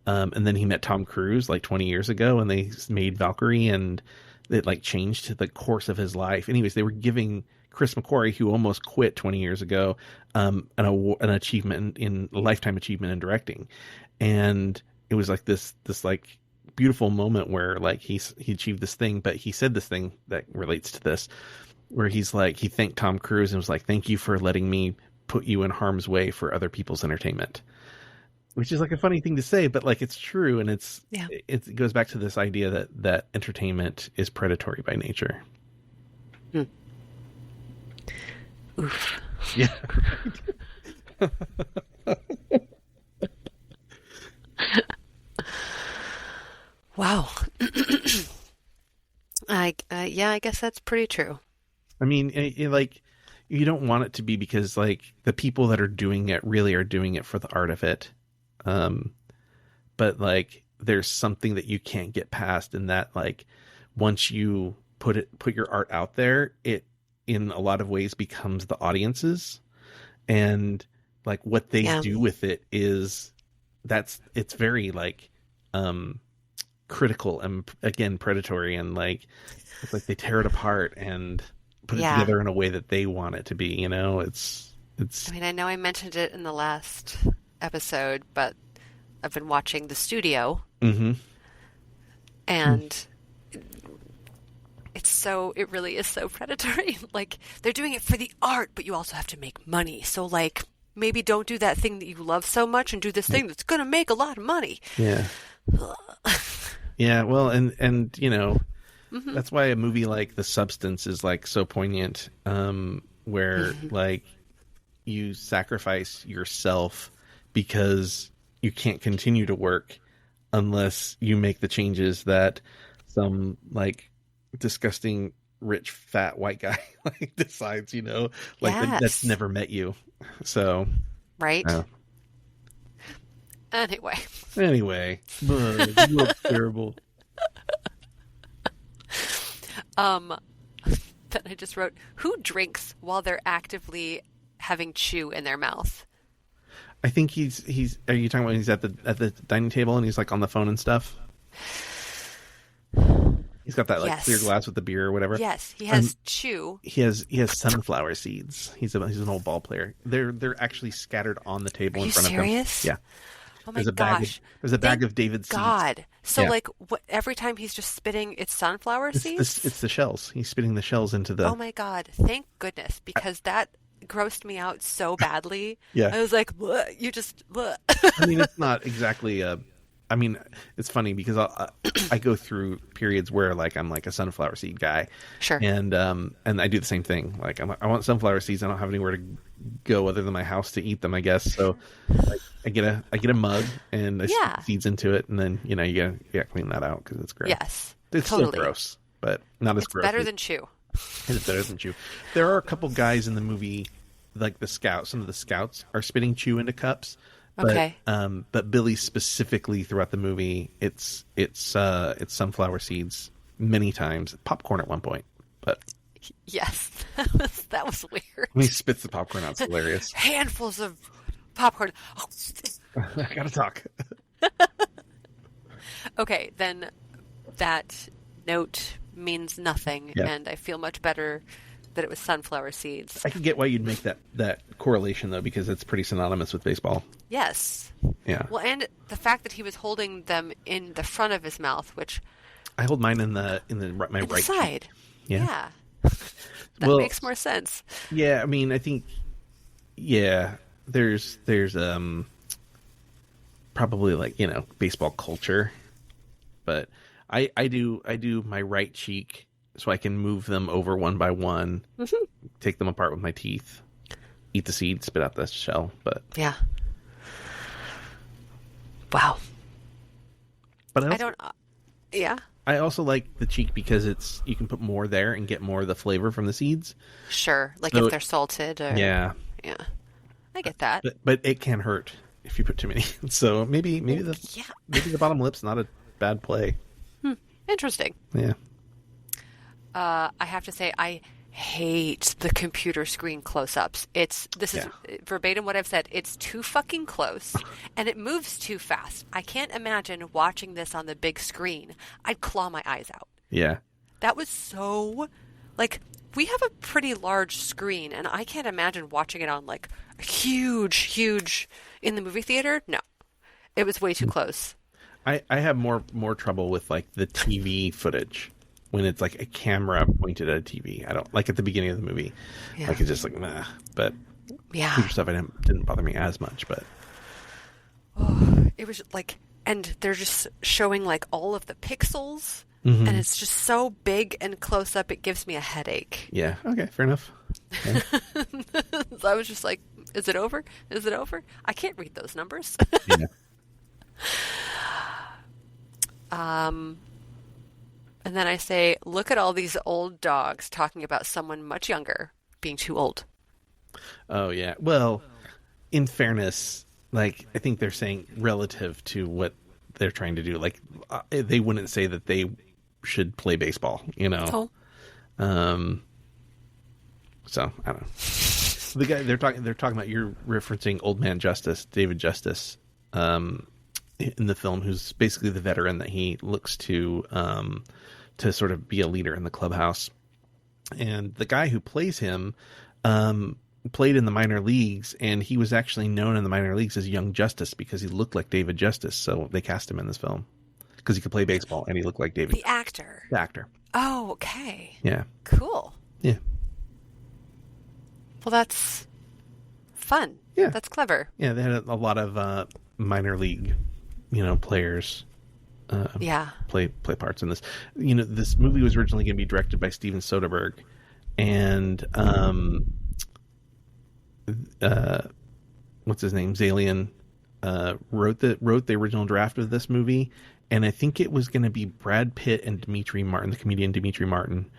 C: then he met Tom Cruise like 20 years ago, and they made Valkyrie, and it like changed the course of his life. Anyways, they were giving Chris McQuarrie, who almost quit 20 years ago, an achievement in lifetime achievement in directing. And it was like this like beautiful moment where like he achieved this thing, but he said this thing that relates to this, where he's like, he thanked Tom Cruise and was like, "Thank you for letting me put you in harm's way for other people's entertainment." Which is like a funny thing to say, but like it's true, and it goes back to this idea that entertainment is predatory by nature.
D: Oof.
C: Yeah.
D: Wow. I guess that's pretty true.
C: I mean, like, you don't want it to be, because like the people that are doing it really are doing it for the art of it. But like there's something that you can't get past, and that like once you put your art out there, it in a lot of ways becomes the audience's, and like what they do with it is it's very like critical and again predatory, and like it's like they tear it apart and put it together in a way that they want it to be, you know. It's
D: I mean, I know I mentioned it in the last episode, but I've been watching The Studio, and it really is so predatory. Like, they're doing it for the art, but you also have to make money. So like, maybe don't do that thing that you love so much and do this thing that's going to make a lot of money.
C: Yeah. Yeah. Well, and you know, that's why a movie like The Substance is like so poignant, where like you sacrifice yourself because you can't continue to work unless you make the changes that some like disgusting rich fat white guy like decides, you know, like that's never met you. So
D: right. Anyway, you look terrible. Then I just wrote, who drinks while they're actively having chew in their mouth?
C: I think he's. Are you talking about he's at the dining table and he's like on the phone and stuff? He's got that like clear glass with the beer or whatever.
D: Yes, he has chew.
C: He has sunflower seeds. He's an old ball player. They're actually scattered on the table in front of him.
D: Are you serious?
C: Yeah.
D: Oh my gosh.
C: There's a bag of David seeds.
D: God. So like every time he's just spitting, it's sunflower seeds?
C: It's the shells. He's spitting the shells into the.
D: Oh my God. Thank goodness, because that grossed me out so badly.
C: Yeah.
D: I was like, what? You just. What?
C: I mean, it's not exactly I mean, it's funny because I go through periods where like I'm like a sunflower seed guy.
D: Sure.
C: And I do the same thing. Like I want sunflower seeds. I don't have anywhere to go other than my house to eat them, I guess. So like, I get a mug and I stick seeds into it, and then you know you gotta clean that out because it's gross.
D: Yes.
C: It's
D: totally.
C: still gross, but not as gross.
D: Better than chew.
C: It's better than chew. There are a couple guys in the movie, like the scouts. Some of the scouts are spitting chew into cups,
D: Okay.
C: But Billy specifically throughout the movie, it's sunflower seeds many times, popcorn at one point. But
D: Yes, that was weird.
C: when he spits the popcorn out, it's hilarious.
D: Handfuls of popcorn.
C: I gotta talk.
D: Okay, then that note means nothing,
C: Yeah.
D: and I feel much better that it was sunflower seeds.
C: I can get why you'd make that correlation though, because it's pretty synonymous with baseball.
D: Yes.
C: Yeah.
D: Well, and the fact that he was holding them in the front of his mouth, which
C: I hold mine in my
D: in
C: right
D: the side.
C: cheek. Yeah.
D: That
C: Well,
D: makes more sense.
C: Yeah, I mean, I think, yeah, there's probably like, baseball culture, but I do my right cheek so I can move them over one by one, take them apart with my teeth, eat the seed, spit out the shell. But
D: Yeah. Wow.
C: but
D: I don't. Yeah.
C: I also like the cheek because you can put more there and get more of the flavor from the seeds.
D: Sure. Like
C: So
D: if they're salted. Or,
C: Yeah,
D: Yeah. I get that.
C: but it can hurt if you put too many. So maybe the bottom lip's not a bad play.
D: Interesting.
C: Yeah.
D: I have to say, I hate the computer screen close-ups. This is verbatim what I've said. It's too fucking close, and it moves too fast. I can't imagine watching this on the big screen. I'd claw my eyes out.
C: Yeah.
D: That was so, like, we have a pretty large screen, and I can't imagine watching it on, like, a huge, in the movie theater. No. It was way too close.
C: I have more trouble with like the TV footage when it's like a camera pointed at a TV. I don't like at the beginning of the movie.
D: Yeah.
C: Like it's just like meh. But
D: Yeah.
C: computer stuff didn't bother me as much. But
D: It was like, and they're just showing like all of the pixels,
C: Mm-hmm.
D: and it's just so big and close up, it gives me a headache.
C: yeah, okay, fair enough. Yeah.
D: So I was just like, is it over? Is it over? I can't read those numbers.
C: Yeah.
D: And then I say, look at all these old dogs talking about someone much younger being too old.
C: Oh yeah. Well, in fairness, like I think they're saying relative to what they're trying to do. Like they wouldn't say that they should play baseball.
D: Oh.
C: So I don't know. The guy they're talking about, you're referencing Old Man Justice, David Justice, in the film, who's basically the veteran that he looks to sort of be a leader in the clubhouse. And the guy who plays him played in the minor leagues, and he was actually known in the minor leagues as Young Justice because he looked like David Justice. So they cast him in this film because he could play baseball and he looked like David.
D: The actor.
C: The actor.
D: Oh, okay.
C: Yeah.
D: Cool.
C: Yeah.
D: Well, that's fun.
C: Yeah.
D: That's clever.
C: Yeah, they had a lot of minor league, players
D: Yeah.
C: play parts in this. This movie was originally going to be directed by Steven Soderbergh, and what's his name, Zalian, wrote the original draft of this movie, and I think it was going to be Brad Pitt and Dimitri Martin, the comedian Dimitri Martin,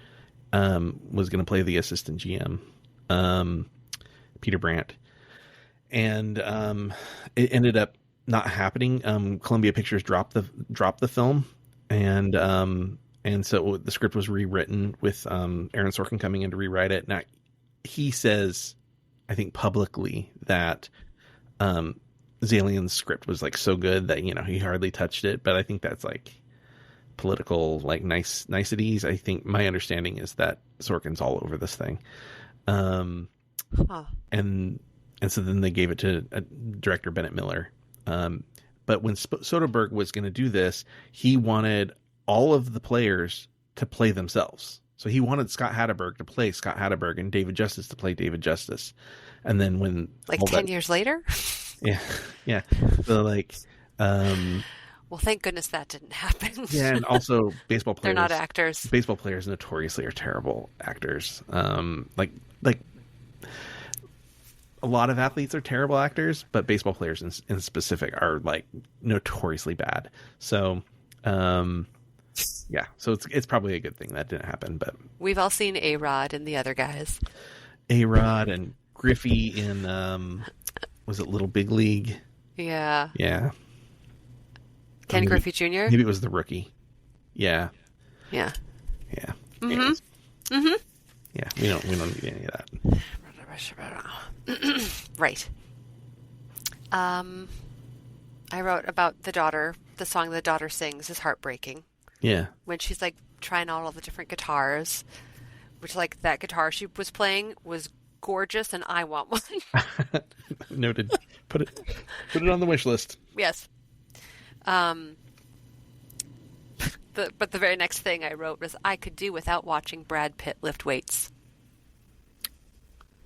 C: was going to play the assistant GM, Peter Brandt, and it ended up not happening. Columbia Pictures dropped the film, and so the script was rewritten with Aaron Sorkin coming in to rewrite it. Now he says, I think publicly, that Zalian's script was like so good that he hardly touched it, but I think that's like political like niceties. I think my understanding is that Sorkin's all over this thing, and so then they gave it to director Bennett Miller. But when Soderbergh was going to do this, he wanted all of the players to play themselves. So he wanted Scott Hatteberg to play Scott Hatteberg and David Justice to play David Justice. And then when
D: 10 years later?
C: Yeah. So
D: well, thank goodness that didn't happen.
C: yeah, and also baseball players.
D: They're not actors.
C: Baseball players notoriously are terrible actors. Like a lot of athletes are terrible actors, but baseball players in specific are like notoriously bad. So, yeah, so it's probably a good thing that didn't happen. But
D: we've all seen A-Rod and the other guys.
C: A-Rod and Griffey in was it Little Big League?
D: Yeah.
C: Yeah.
D: Ken
C: Maybe-
D: Griffey Jr.?
C: Maybe it was the rookie. Yeah.
D: Yeah.
C: Yeah.
D: Mm-hmm.
C: Anyways.
D: Mm-hmm.
C: Yeah. We don't need any of that.
D: Right. I wrote about the daughter. The song the daughter sings is heartbreaking.
C: Yeah.
D: When she's like trying out all the different guitars, which like that guitar she was playing was gorgeous, and I want one.
C: Noted. Put it on the wish list.
D: Yes. But the very next thing I wrote was, I could do without watching Brad Pitt lift weights.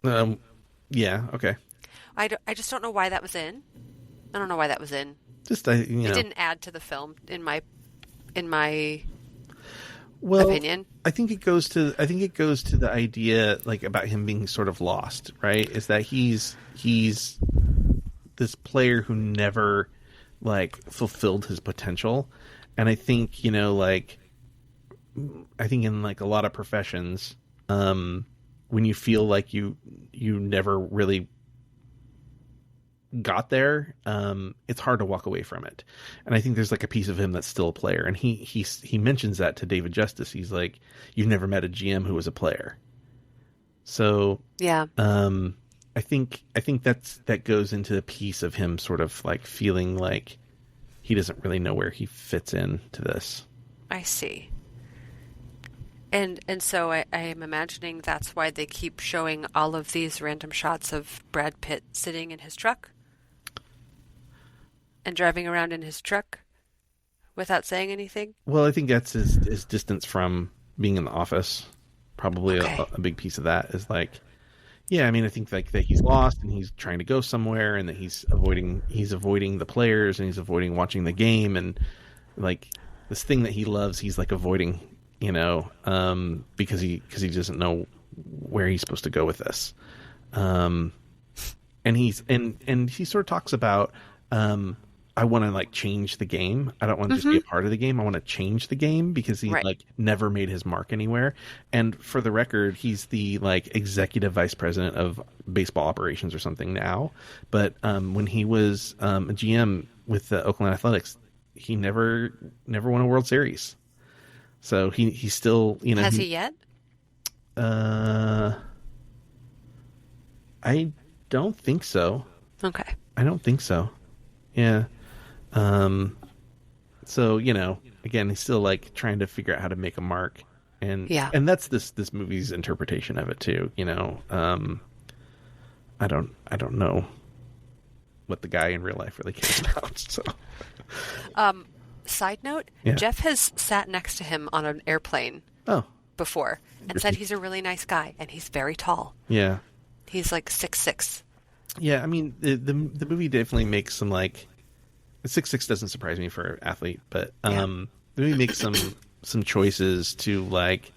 C: Yeah. Okay.
D: I just don't know why that was in. I don't know why that was in.
C: Just
D: It didn't add to the film in my opinion.
C: I think it goes to the idea like about him being sort of lost, right? Is that he's this player who never like fulfilled his potential. And I think, like I think in like a lot of professions, when you feel like you never really got there, it's hard to walk away from it. And I think there's like a piece of him that's still a player, and he mentions that to David Justice. He's like, you've never met a GM who was a player. So
D: Yeah.
C: I think that goes into a piece of him sort of like feeling like he doesn't really know where he fits in to this.
D: I see. And so I am imagining that's why they keep showing all of these random shots of Brad Pitt sitting in his truck and driving around in his truck without saying anything.
C: Well, I think that's his distance from being in the office. Probably
D: Okay.
C: a big piece of that is like, yeah, I mean, I think like that he's lost and he's trying to go somewhere, and that he's avoiding the players, and he's avoiding watching the game, and like this thing that he loves, he's like avoiding, because he doesn't know where he's supposed to go with this. And he sort of talks about, I want to like change the game. I don't want to just be a part of the game. I want to change the game, because he
D: Right.
C: like never made his mark anywhere. And for the record, he's the like executive vice president of baseball operations or something now. But when he was a GM with the Oakland Athletics, he never won a World Series. So he's still,
D: Has he yet?
C: I don't think so.
D: Okay.
C: I don't think so. Yeah. So, again, he's still like trying to figure out how to make a mark. And
D: Yeah.
C: and that's this movie's interpretation of it too, I don't know what the guy in real life really cares about. So
D: Side note,
C: Yeah.
D: Jeff has sat next to him on an airplane
C: oh,
D: before and said he's a really nice guy, and he's very tall.
C: yeah.
D: He's like 6'6".
C: Yeah, I mean the movie definitely makes some like 6'6" doesn't surprise me for an athlete, but the movie makes some choices to like,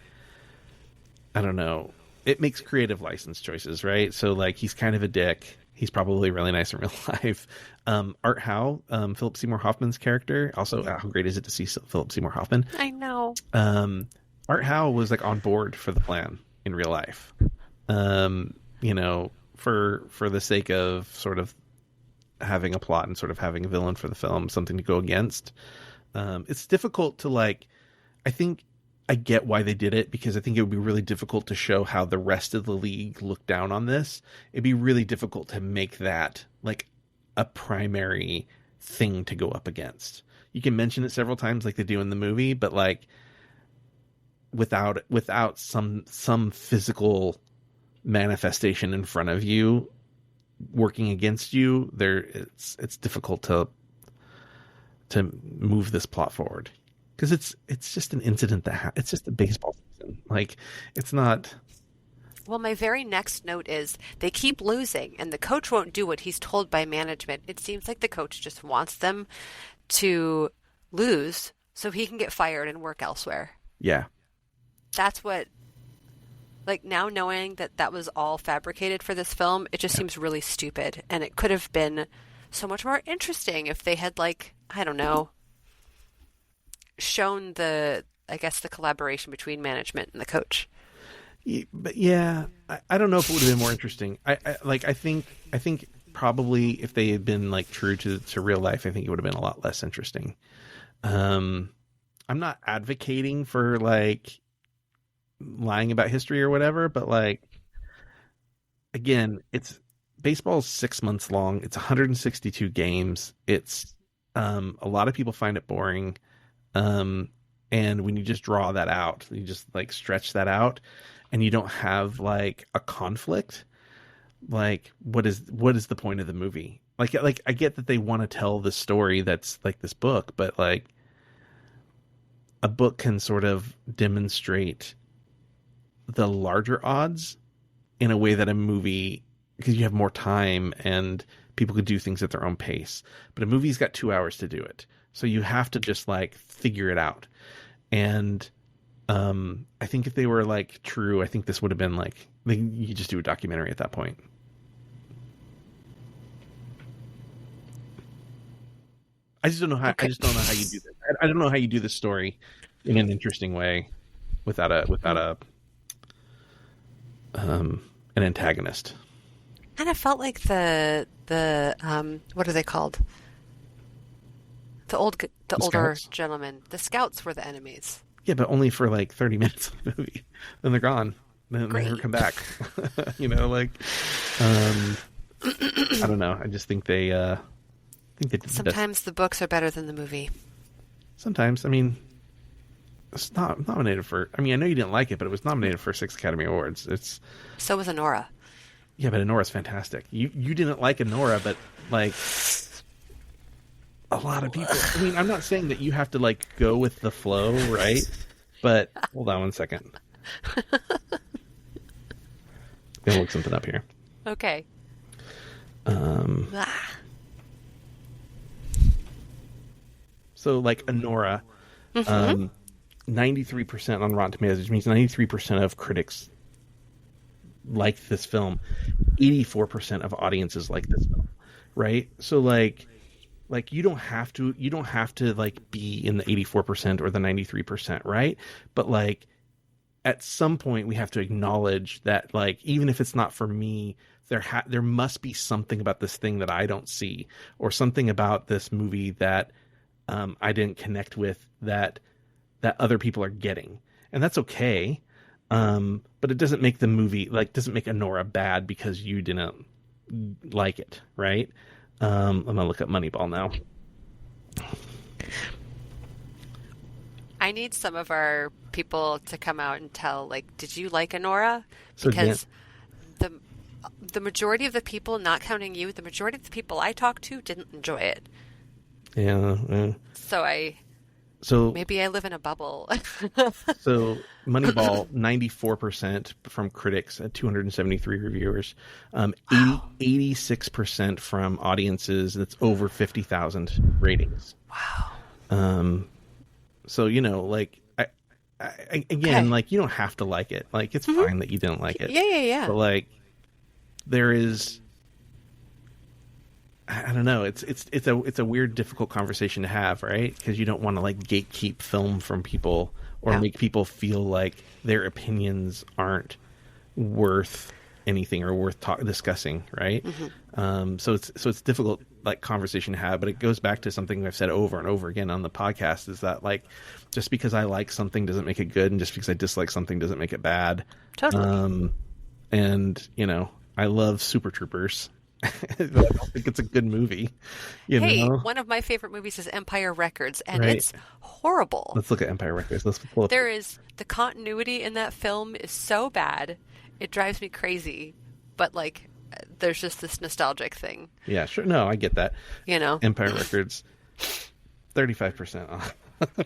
C: I don't know. It makes creative license choices, right? So like he's kind of a dick. He's probably really nice in real life. Art Howe, Philip Seymour Hoffman's character. Also, how great is it to see Philip Seymour Hoffman?
D: I know.
C: Art Howe was like on board for the plan in real life. For the sake of sort of having a plot and sort of having a villain for the film, something to go against. It's difficult to like, I think I get why they did it, because I think it would be really difficult to show how the rest of the league looked down on this. It'd be really difficult to make that like a primary thing to go up against. You can mention it several times like they do in the movie, but like without some physical manifestation in front of you working against you, it's difficult to move this plot forward, because it's just an incident it's just a baseball season. Like, it's not.
D: Well, my very next note is they keep losing, and the coach won't do what he's told by management. It seems like the coach just wants them to lose so he can get fired and work elsewhere.
C: Yeah.
D: That's what, like, now knowing that was all fabricated for this film, it just seems really stupid. And it could have been so much more interesting if they had, like, I don't know, shown the collaboration between management and the coach.
C: But yeah, I don't know if it would have been more interesting. I think probably, if they had been like true to real life, I think it would have been a lot less interesting. I'm not advocating for like lying about history or whatever, but like, again, it's baseball's 6 months long. It's 162 games. It's a lot of people find it boring. And when you just draw that out, you just like stretch that out, and you don't have like a conflict. Like, what is the point of the movie? Like I get that they want to tell the story that's like this book, but like a book can sort of demonstrate the larger odds in a way that a movie, because you have more time and people could do things at their own pace. But a movie's got 2 hours to do it. So you have to just like figure it out. And I think if they were like true, I think this would have been like, you just do a documentary at that point. I just don't know how. Okay. I just don't know how you do this. I don't know how you do this story in an interesting way without an antagonist.
D: And I felt like the what are they called? The older
C: Scouts?
D: gentlemen. The scouts were the enemies.
C: Yeah, but only for like 30 minutes of the movie. Then they're gone. Then they never come back. You know, like I don't know. I just think they did
D: sometimes the books are better than the movie.
C: Sometimes. I mean, it's not nominated for. I mean, I know you didn't like it, but it was nominated for 6 Academy Awards.
D: So was Anora.
C: Yeah, but Anora's fantastic. You didn't like Anora, but like a lot of people. I mean, I'm not saying that you have to like go with the flow, right? But hold on one second. Gonna look something up here.
D: Okay.
C: So like Anora, 93% on Rotten Tomatoes, which means 93% of critics like this film. 84% of audiences like this film, right? So like you don't have to like be in the 84% or the 93%, right? But like at some point we have to acknowledge that like even if it's not for me, there must be something about this thing that I don't see, or something about this movie that I didn't connect with that other people are getting, and that's okay. But it doesn't make the movie doesn't make Anora bad because you didn't like it, right? I'm gonna look up Moneyball now.
D: I need some of our people to come out and tell, like, did you like Anora?
C: So
D: because the majority of the people, not counting you, the majority of the people I talked to didn't enjoy it.
C: Yeah. So
D: maybe I live in a bubble.
C: So Moneyball, 94% from critics at 273 reviewers, 86% from audiences that's over 50,000 ratings.
D: Wow.
C: So you know, like I again, like you don't have to like it. Like it's fine that you didn't like it.
D: Yeah.
C: But like there is. I don't know. It's a weird, difficult conversation to have, right? Because you don't want to like gatekeep film from people or make people feel like their opinions aren't worth anything or worth discussing, right? So it's difficult like conversation to have, but it goes back to something I've said over and over again on the podcast: is that like just because I like something doesn't make it good, and just because I dislike something doesn't make it bad.
D: Totally.
C: And you know, I love Super Troopers. I don't think it's a good movie. You know?
D: One of my favorite movies is Empire Records, and it's horrible.
C: Let's look at Empire Records. Let's pull up.
D: The continuity in that film is so bad, it drives me crazy. But like, there's just this nostalgic thing.
C: Yeah, sure. No, I get that.
D: You know,
C: Empire Records, 35% off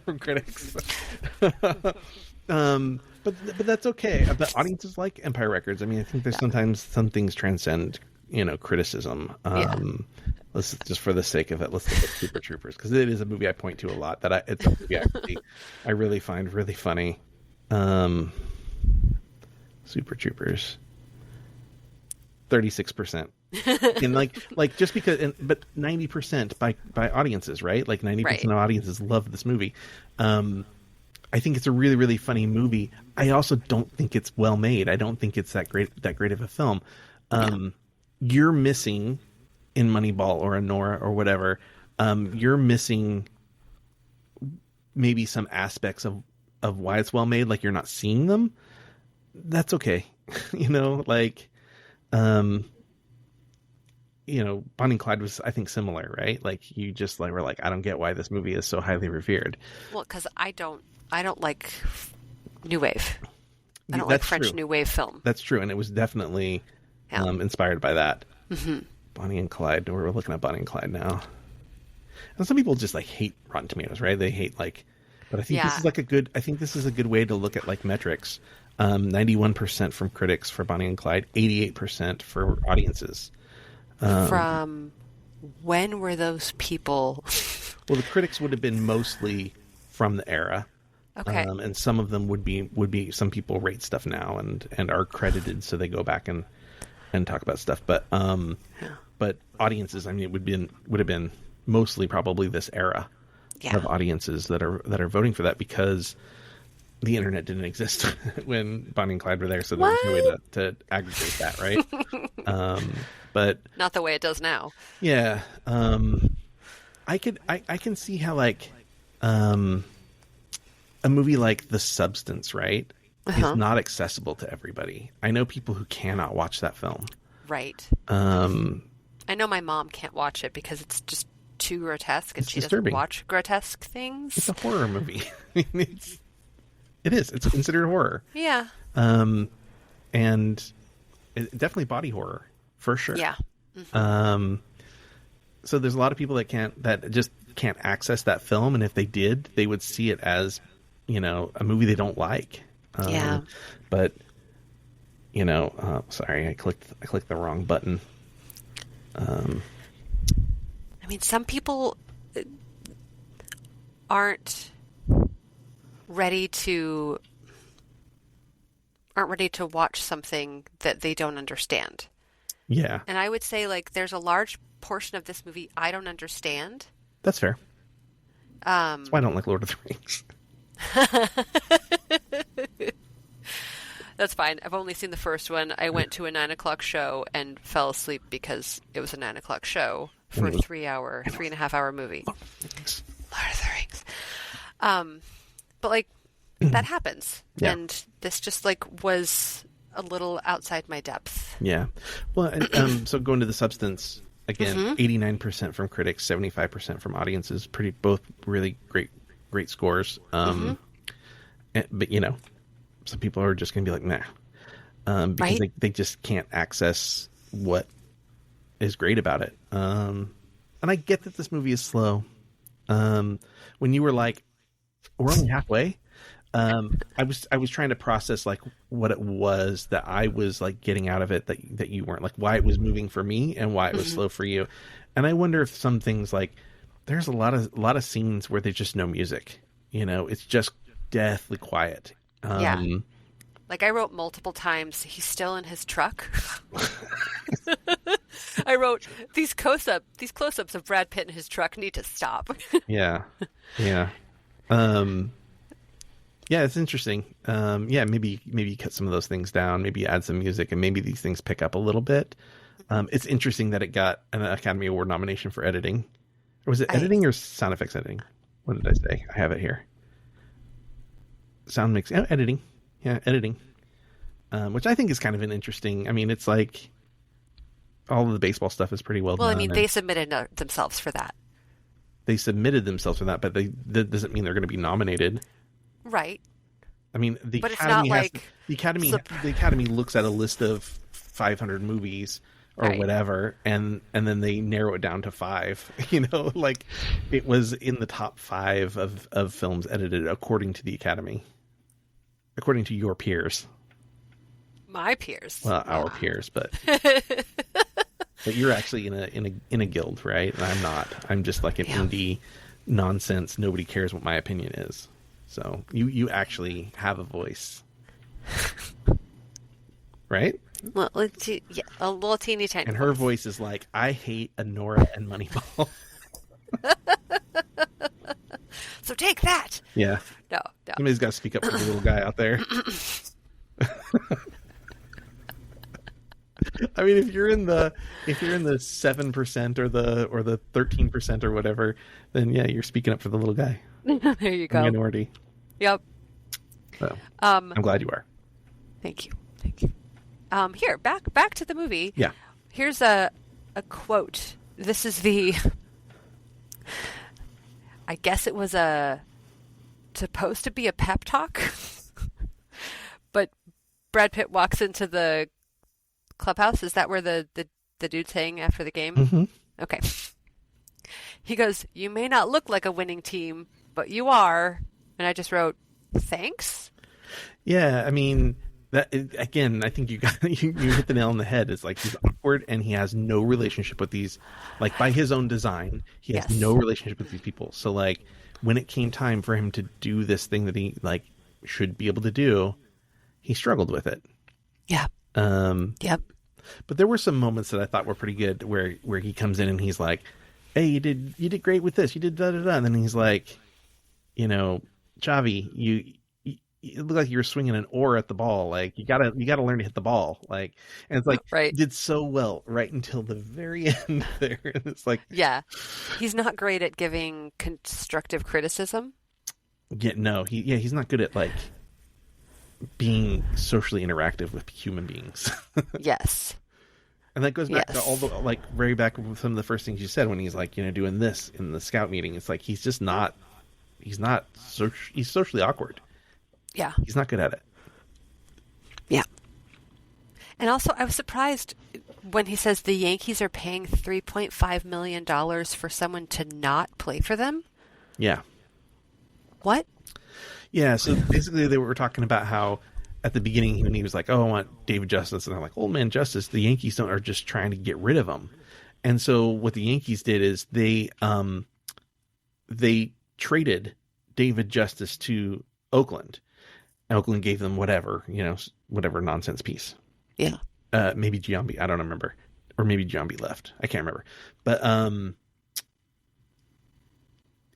C: from critics. But that's okay. But audiences like Empire Records. I mean, I think there's sometimes some things transcend, you know, criticism. Let's just for the sake of it, let's look at Super Troopers, because it is a movie I point to a lot. It's a movie I really find really funny. Super Troopers, 36%, and like just because, but 90% by audiences, right? Like 90% of audiences love this movie. I think it's a really, really funny movie. I also don't think it's well made. I don't think it's that great of a film. You're missing in Moneyball or a Nora or whatever, you're missing maybe some aspects of why it's well made, like you're not seeing them. That's okay. Like, Bonnie and Clyde was, I think, similar, right? Like, you just like were like, I don't get why this movie is so highly revered.
D: Well, because I don't like New Wave. I don't
C: That's
D: like French
C: true.
D: New Wave film.
C: That's true, and it was definitely inspired by that. Mm-hmm. Bonnie and Clyde. We're looking at Bonnie and Clyde now. And some people just like hate Rotten Tomatoes, right? They hate like, but I think this is like I think this is a good way to look at like metrics. 91% from critics for Bonnie and Clyde, 88% for audiences.
D: From when were those people?
C: Well, the critics would have been mostly from the era.
D: Okay.
C: And some of them would be some people rate stuff now and are credited, so they go back and talk about stuff. But audiences, I mean, it would have been mostly probably this era of audiences that are voting for that, because the internet didn't exist when Bonnie and Clyde were there, so there was no way to aggregate that, right? But
D: not the way it does now.
C: Yeah. I can see how like a movie like The Substance, right, is not accessible to everybody. I know people who cannot watch that film.
D: Right. I know my mom can't watch it because it's just too grotesque, and she
C: disturbing.
D: doesn't watch grotesque things.
C: It's a horror movie. It is. It's considered horror.
D: Yeah.
C: And definitely body horror for sure.
D: Yeah. Mm-hmm.
C: So there's a lot of people that just can't access that film, and if they did, they would see it as, a movie they don't like.
D: Yeah.
C: But sorry, I clicked the wrong button.
D: I mean, some people aren't ready to watch something that they don't understand.
C: Yeah.
D: And I would say, like, there's a large portion of this movie I don't understand.
C: That's fair. That's why I don't like Lord of the Rings.
D: That's fine. I've only seen the first one. I went to a 9:00 show and fell asleep because it was a 9:00 show for a 3.5 hour movie. Lord of the Rings. But like, that happens.
C: Yeah.
D: And this just like was a little outside my depth.
C: Yeah. Well, and, so going to The Substance again, 89% from critics, 75% from audiences. Both really great scores. But some people are just going to be like, nah, because they just can't access what is great about it. And I get that this movie is slow. When you were like, we're only halfway. I was trying to process like what it was that I was like getting out of it that you weren't, like why it was moving for me and why it was slow for you. And I wonder if some things, like there's a lot of scenes where there's just no music. It's just deathly quiet.
D: Yeah. Like I wrote multiple times, he's still in his truck. I wrote, these close-ups of Brad Pitt in his truck need to stop.
C: Yeah. Yeah. Yeah, it's interesting. Maybe cut some of those things down, maybe add some music, and maybe these things pick up a little bit. It's interesting that it got an Academy Award nomination for editing. Or was it editing or sound effects editing? What did I say? I have it here. Sound mix, editing. Yeah, editing. Which I think is kind of an interesting, I mean, it's like all of the baseball stuff is pretty well done.
D: Well, I mean, they submitted themselves for that.
C: They submitted themselves for that, but that doesn't mean they're going to be nominated.
D: Right.
C: I mean,
D: the
C: Academy looks at a list of 500 movies or whatever, and then they narrow it down to 5. Like it was in the top 5 of films edited according to the Academy, according to your peers.
D: My peers.
C: Well, our peers, but but you're actually in a guild, right? And I'm not. I'm just like an indie nonsense. Nobody cares what my opinion is. So you actually have a voice, right?
D: Well, a little teeny tiny.
C: And her voice is like, I hate Nora and Moneyball.
D: So take that.
C: Yeah.
D: No.
C: Somebody's got to speak up for the little guy out there. I mean, if you're in the 7% or the 13% or whatever, then yeah, you're speaking up for the little guy,
D: There you
C: the
D: go.
C: minority.
D: Yep.
C: So I'm glad you are.
D: Thank you. Thank you. Here, back to the movie.
C: Yeah.
D: Here's a quote. This is I guess it was supposed to be a pep talk, but Brad Pitt walks into the clubhouse. Is that where the dude's saying after the game?
C: Mm-hmm.
D: Okay. He goes, "You may not look like a winning team, but you are." And I just wrote, "Thanks."
C: Yeah, I mean, that again, I think you hit the nail on the head. It's like he's awkward and he has no relationship with these, like by his own design, he has
D: Yes.
C: no relationship with these people. So like when it came time for him to do this thing that he like should be able to do, he struggled with it.
D: Yeah. Yep.
C: But there were some moments that I thought were pretty good where he comes in and he's like, "Hey, you did great with this. You did da da da." And then he's like, "Xavi, you it looked like you were swinging an oar at the ball. Like you gotta learn to hit the ball." Like, and it's like,
D: Right.
C: you did so well right until the very end there. And it's like,
D: Yeah. He's not great at giving constructive criticism.
C: he's not good at like being socially interactive with human beings.
D: Yes.
C: And that goes back to
D: Yes.
C: all the like very back with some of the first things you said when he's like, doing this in the scout meeting. It's like he's socially awkward.
D: Yeah.
C: He's not good at it.
D: Yeah. And also, I was surprised when he says the Yankees are paying $3.5 million for someone to not play for them.
C: Yeah.
D: What?
C: Yeah, so basically they were talking about how at the beginning when he was like, "Oh, I want David Justice," and they're like, "Old man Justice." The Yankees are just trying to get rid of him. And so what the Yankees did is they traded David Justice to Oakland. Oakland gave them whatever nonsense piece.
D: Yeah.
C: Maybe Giambi, I don't remember. Or maybe Giambi left. I can't remember. But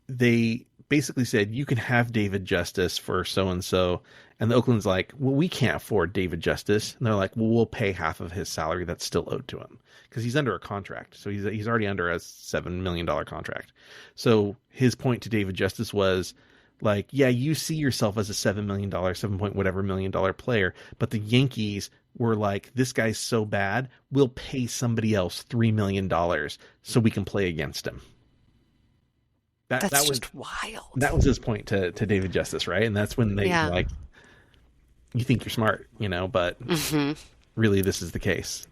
C: they basically said, "You can have David Justice for so-and-so." And the Oakland's like, "Well, we can't afford David Justice." And they're like, "Well, we'll pay half of his salary that's still owed to him." Because he's under a contract. So he's already under a $7 million contract. So his point to David Justice was like, yeah, you see yourself as a $7 million, 7 point whatever $million player. But the Yankees were like, "This guy's so bad, we'll pay somebody else $3 million so we can play against him."
D: That's
C: that was
D: just wild.
C: That was his point to David Justice, right? And that's when they like, "You think you're smart, but really this is the case.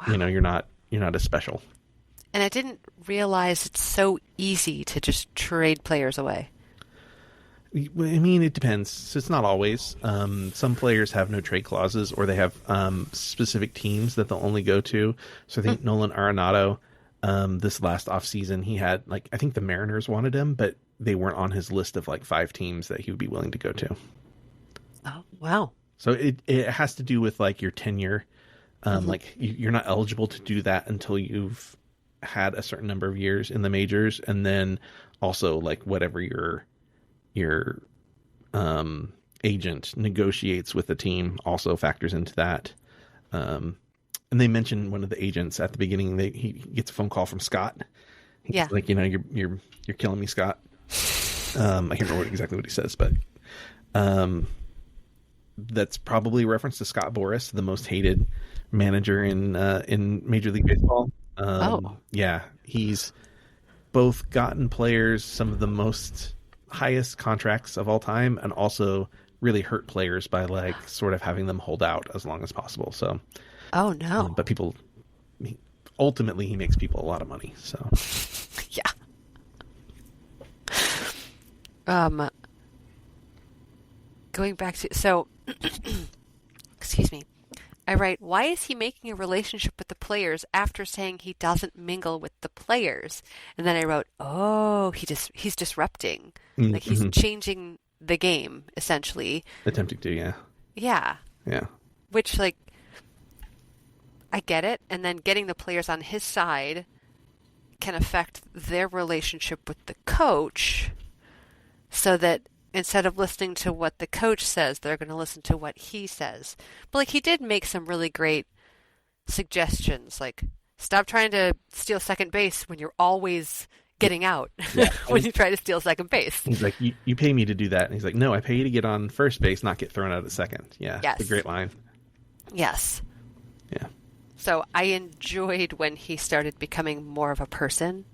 D: Wow.
C: You're not as special."
D: And I didn't realize it's so easy to just trade players away.
C: I mean, it depends. So it's not always. Some players have no trade clauses, or they have specific teams that they'll only go to. So I think Nolan Arenado, this last offseason, he had I think the Mariners wanted him, but they weren't on his list of 5 teams that he would be willing to go to.
D: Oh, wow.
C: So it has to do with your tenure. You're not eligible to do that until you've had a certain number of years in the majors, and then also whatever your agent negotiates with the team also factors into that. And they mentioned one of the agents at the beginning. He gets a phone call from Scott. He's like, "You're killing me, Scott." I can't remember exactly what he says, but that's probably a reference to Scott Boras, the most hated manager in Major League Baseball. Yeah, he's both gotten players some of the most highest contracts of all time, and also really hurt players by sort of having them hold out as long as possible. So,
D: oh no!
C: But ultimately he makes people a lot of money. So,
D: yeah. Going back to excuse me. I write, "Why is he making a relationship with the players after saying he doesn't mingle with the players?" And then I wrote, "Oh, he's disrupting. He's changing the game, essentially."
C: Attempting to, yeah.
D: Yeah.
C: Yeah.
D: Which, I get it. And then getting the players on his side can affect their relationship with the coach, so that instead of listening to what the coach says, they're going to listen to what he says. But he did make some really great suggestions like, stop trying to steal second base when you're always getting out
C: Yeah.
D: when you try to steal second base.
C: He's like, you pay me to do that. And he's like, no, I pay you to get on first base, not get thrown out at second. Yeah,
D: Yes.
C: it's a great line.
D: Yes.
C: Yeah.
D: So I enjoyed when he started becoming more of a person.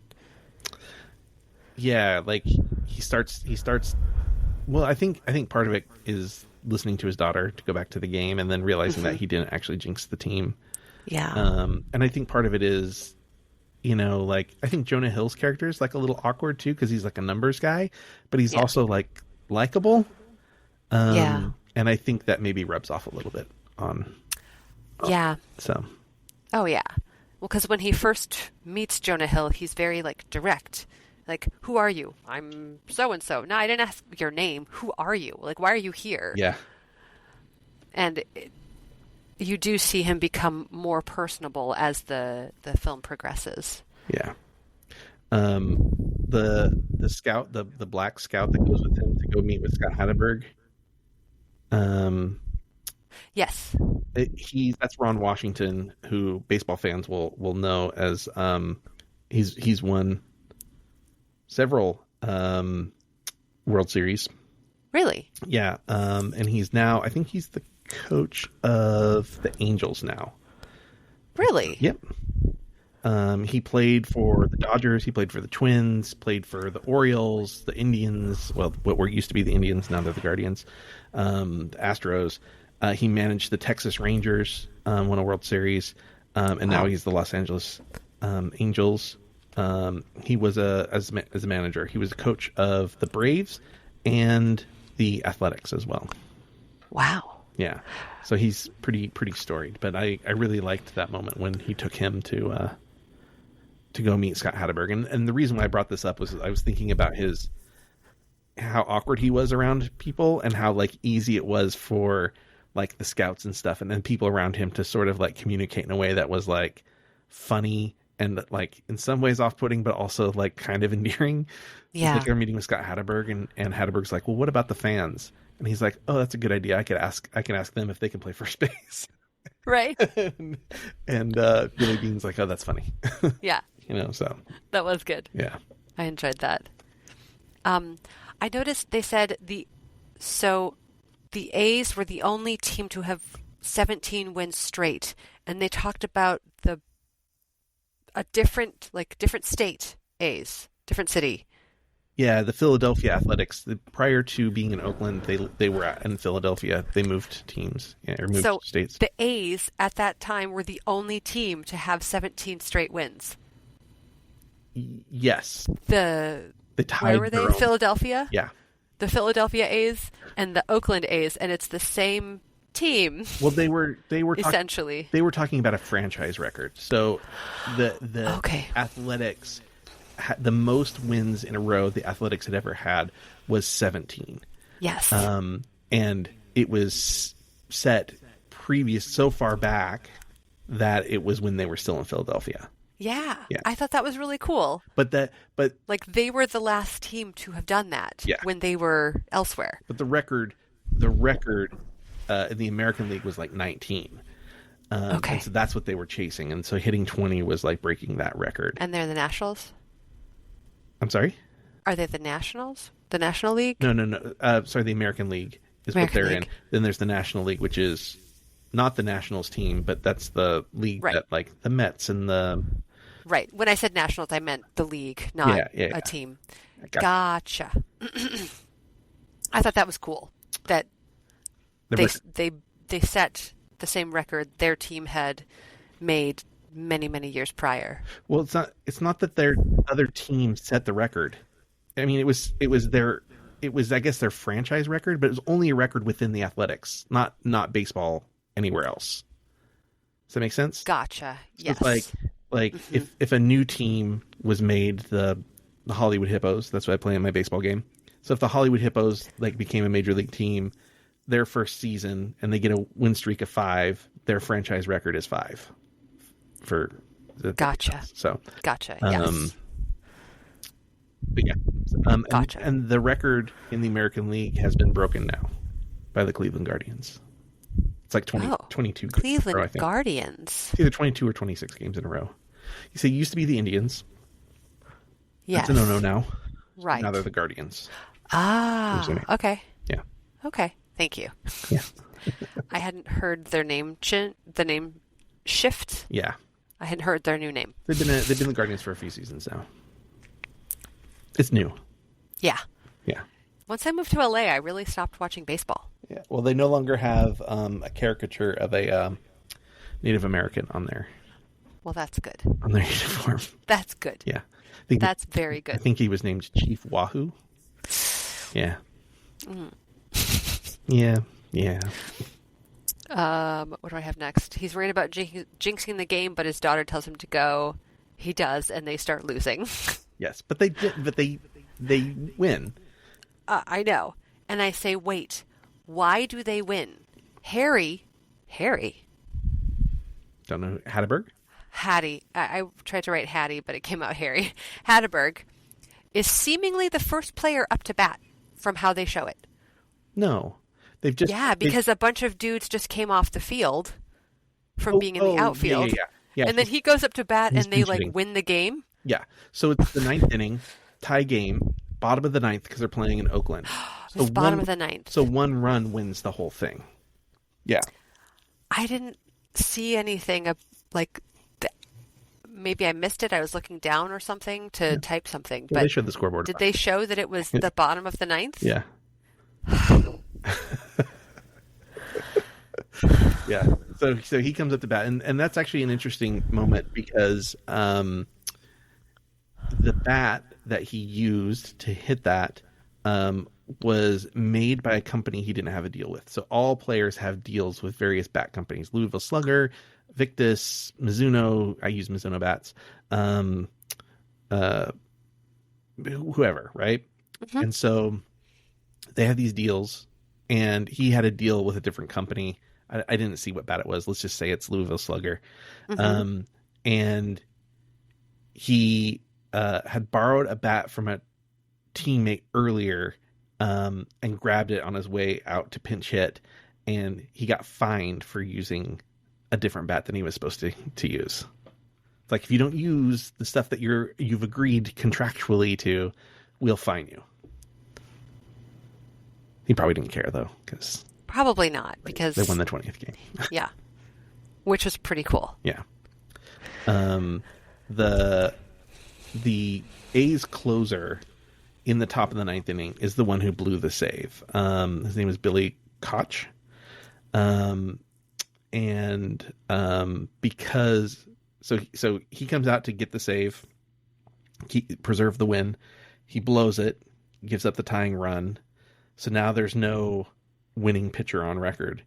C: Yeah, like he starts. Well, I think part of it is listening to his daughter to go back to the game, and then realizing that he didn't actually jinx the team.
D: Yeah.
C: And I think part of it is, like, I think Jonah Hill's character is like a little awkward too, because he's like a numbers guy, but he's also like likable.
D: Yeah.
C: And I think that maybe rubs off a little bit on.
D: Yeah.
C: So.
D: Oh, yeah. Well, because when he first meets Jonah Hill, he's very, like, direct. Like, who are you? I'm so-and-so. No, I didn't ask your name. Who are you? Like, why are you here?
C: Yeah.
D: And you do see him become more personable as the film progresses.
C: Yeah. The scout, the black scout that goes with him to go meet with Scott Hatteberg.
D: Yes.
C: That's Ron Washington, who baseball fans will know as he's won several World Series.
D: Really?
C: Yeah. And he's now, I think he's the coach of the Angels now.
D: Really?
C: Yep. He played for the Dodgers. He played for the Twins. Played for the Orioles, the Indians. Well, what were used to be the Indians, now they're the Guardians. The Astros. He managed the Texas Rangers, won a World Series, and now he's the Los Angeles Angels. He was as a manager. He was a coach of the Braves and the Athletics as well.
D: Wow.
C: Yeah, so he's pretty storied. But I really liked that moment when he took him to go meet Scott Hatteberg. And the reason why I brought this up was I was thinking about how awkward he was around people, and how like easy it was for like the scouts and stuff, and then people around him to sort of like communicate in a way that was like funny and like in some ways off-putting, but also like kind of endearing.
D: Yeah.
C: Like they're meeting with Scott Hatteberg, and Hatteberg's like, well, what about the fans? And he's like, oh, that's a good idea. I can ask them if they can play first base.
D: Right.
C: and Billy Bean's like, oh, that's funny.
D: Yeah.
C: So.
D: That was good.
C: Yeah.
D: I enjoyed that. I noticed they said the A's were the only team to have 17 wins straight, and they talked about a different state A's, different city.
C: Yeah, the Philadelphia Athletics. Prior to being in Oakland, they were in Philadelphia. They moved teams or moved states.
D: The A's at that time were the only team to have 17 straight wins.
C: Yes.
D: They
C: tied
D: where were they?
C: their own.
D: Philadelphia?
C: Yeah.
D: The Philadelphia A's and the Oakland A's, and it's the same team.
C: Well, they were
D: essentially.
C: They were talking about a franchise record. So the
D: Okay.
C: Athletics, the most wins in a row the Athletics had ever had was 17.
D: Yes.
C: And it was set so far back that it was when they were still in Philadelphia.
D: Yeah.
C: Yeah.
D: I thought that was really cool.
C: But
D: Like they were the last team to have done that when they were elsewhere.
C: But the record in the American League was like 19.
D: Okay.
C: And so that's what they were chasing. And so hitting 20 was like breaking that record.
D: And they're the Nationals?
C: I'm sorry?
D: Are they the Nationals? The National League?
C: No. Sorry, the American League is what they're in. Then there's the National League, which is not the Nationals team, but that's the league that like the Mets and the...
D: Right. When I said Nationals, I meant the league, not a team. Gotcha. I thought that was cool. That they set the same record their team had made many, many years prior.
C: Well, it's not that their other team set the record. I mean, it was I guess their franchise record, but it was only a record within the Athletics, not baseball anywhere else. Does that make sense?
D: Gotcha.
C: So
D: yes.
C: It's like if a new team was made, the Hollywood Hippos, that's what I play in my baseball game. So if the Hollywood Hippos like became a major league team, their first season, and they get a win streak of 5, their franchise record is 5.
D: Gotcha.
C: So
D: gotcha. Yes.
C: But yeah.
D: Gotcha.
C: And the record in the American League has been broken now by the Cleveland Guardians. It's like 20,
D: Oh,
C: 22 games in a
D: Cleveland
C: row, I think.
D: Guardians.
C: It's either 22 or 26 games in a row. You say it used to be the Indians.
D: Yes.
C: That's a no-no now.
D: Right.
C: Now they're the Guardians.
D: Ah, okay.
C: Yeah.
D: Okay. Thank you.
C: Yeah.
D: I hadn't heard their name the name shift.
C: Yeah.
D: I hadn't heard their new name.
C: They've been the Guardians for a few seasons now. It's new.
D: Yeah.
C: Yeah.
D: Once I moved to LA, I really stopped watching baseball.
C: Yeah. Well, they no longer have a caricature of a Native American on their
D: Well, that's good.
C: uniform.
D: That's good.
C: Yeah. I think
D: That's very
C: I
D: good.
C: think he was named Chief Wahoo. Yeah. Yeah. Yeah.
D: What do I have next? He's worried about jinxing the game, but his daughter tells him to go. He does, and they start losing.
C: Yes, but they win.
D: I know. And I say, wait, why do they win? Harry,
C: Don't know Hatteberg.
D: Hattie, I tried to write Hattie, but it came out Harry. Hatteberg is seemingly the first player up to bat from how they show it.
C: No, they've just
D: Because a bunch of dudes just came off the field from being in the outfield.
C: Yeah.
D: And then he goes up to bat
C: he's
D: and they
C: pinch-hitting.
D: win the game.
C: Yeah. So it's the ninth inning, tie game, bottom of the ninth because they're playing in Oakland.
D: It's bottom of the ninth.
C: So one run wins the whole thing. Yeah.
D: I didn't see anything maybe I missed it. I was looking down or something to type something.
C: Yeah,
D: But
C: they showed the scoreboard.
D: did they show that it was the bottom of the ninth?
C: Yeah. Yeah. So he comes up to bat, and that's actually an interesting moment because the bat that he used to hit that was made by a company he didn't have a deal with. So all players have deals with various bat companies: Louisville Slugger, Victus, Mizuno. I use Mizuno bats. Whoever, right?
D: Mm-hmm.
C: And so they have these deals, and he had a deal with a different company. I didn't see what bat it was. Let's just say it's Louisville Slugger.
D: Mm-hmm.
C: And he had borrowed a bat from a teammate earlier and grabbed it on his way out to pinch hit, and he got fined for using a different bat than he was supposed to use. It's like, if you don't use the stuff that you've agreed contractually to, we'll fine you. He probably didn't care though, because
D: Probably not, because
C: they won the 20th game.
D: yeah, which was pretty cool.
C: Yeah. The A's closer in the top of the ninth inning is the one who blew the save. His name is Billy Koch. Because so he comes out to get the save, preserve the win. He blows it, gives up the tying run. So now there's no winning pitcher on record.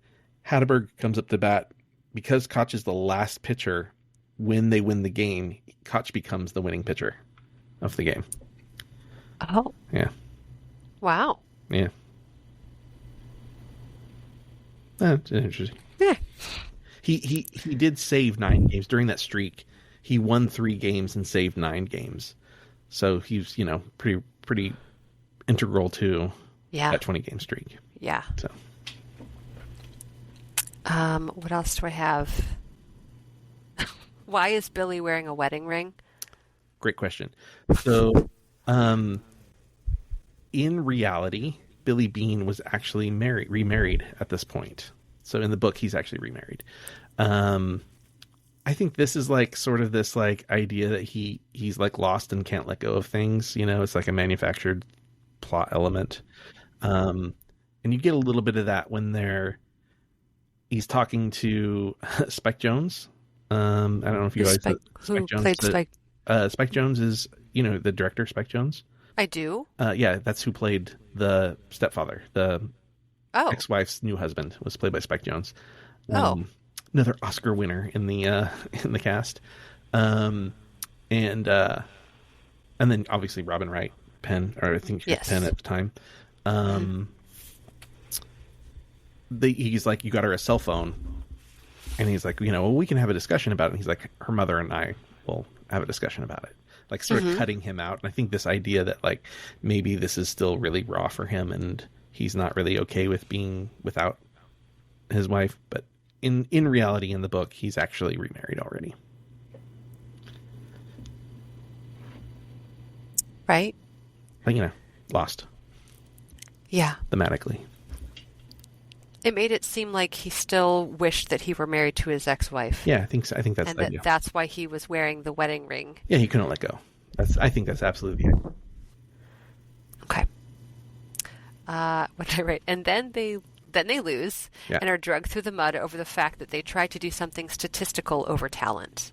C: Hatteberg comes up to bat. Because Koch is the last pitcher when they win the game, Koch becomes the winning pitcher of the game.
D: Oh,
C: Yeah.
D: wow.
C: Yeah. That's interesting.
D: Yeah.
C: He did save 9 games during that streak. He won 3 games and saved 9 games. So he's, pretty integral to that 20 game streak.
D: Yeah.
C: So
D: What else do I have? Why is Billy wearing a wedding ring?
C: great question. So in reality, Billy Bean was actually remarried at this point. So in the book, he's actually remarried. I think this is like sort of this like idea that he's like lost and can't let go of things. It's like a manufactured plot element. And you get a little bit of that when he's talking to Spike Jones. I don't know if you guys
D: Who played Spike?
C: Spike Jones is, the director, Spike Jones.
D: I do.
C: Yeah, that's who played the stepfather. The ex-wife's new husband was played by Spike Jones. Another Oscar winner in the cast. And then obviously Robin Wright, Penn, or I think she was Penn at the time. He's like, you got her a cell phone, and he's like, we can have a discussion about it. And he's like, her mother and I will have a discussion about it. Like sort of cutting him out. And I think this idea that like maybe this is still really raw for him, and he's not really okay with being without his wife, but in reality, in the book, he's actually remarried already.
D: Right?
C: But, lost.
D: Yeah.
C: Thematically.
D: It made it seem like he still wished that he were married to his ex-wife.
C: Yeah, I think so. I think that's
D: and
C: the idea.
D: that's why he was wearing the wedding ring.
C: Yeah, he couldn't let go. I think that's absolutely it.
D: Okay. What did I write? And then they lose and are dragged through the mud over the fact that they tried to do something statistical over talent.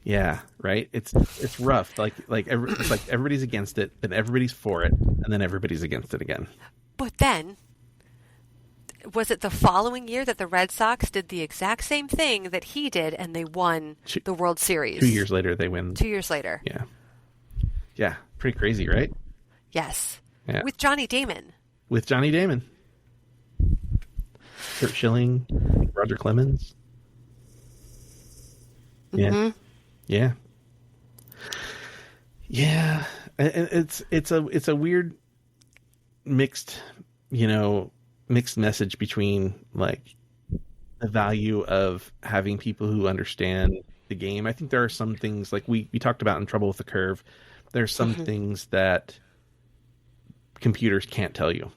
C: Yeah, right. It's rough. It's like everybody's against it, then everybody's for it, and then everybody's against it again.
D: But then, was it the following year that the Red Sox did the exact same thing that he did, and they won the World Series?
C: 2 years later, they win.
D: 2 years later.
C: Yeah. Yeah, pretty crazy, right?
D: Yes.
C: Yeah.
D: With Johnny Damon.
C: Kurt Schilling, Roger Clemens. Yeah.
D: Mm-hmm.
C: Yeah. Yeah. It's a weird mixed message between like the value of having people who understand the game. I think there are some things like we talked about in Trouble with the Curve. There's some things that computers can't tell you.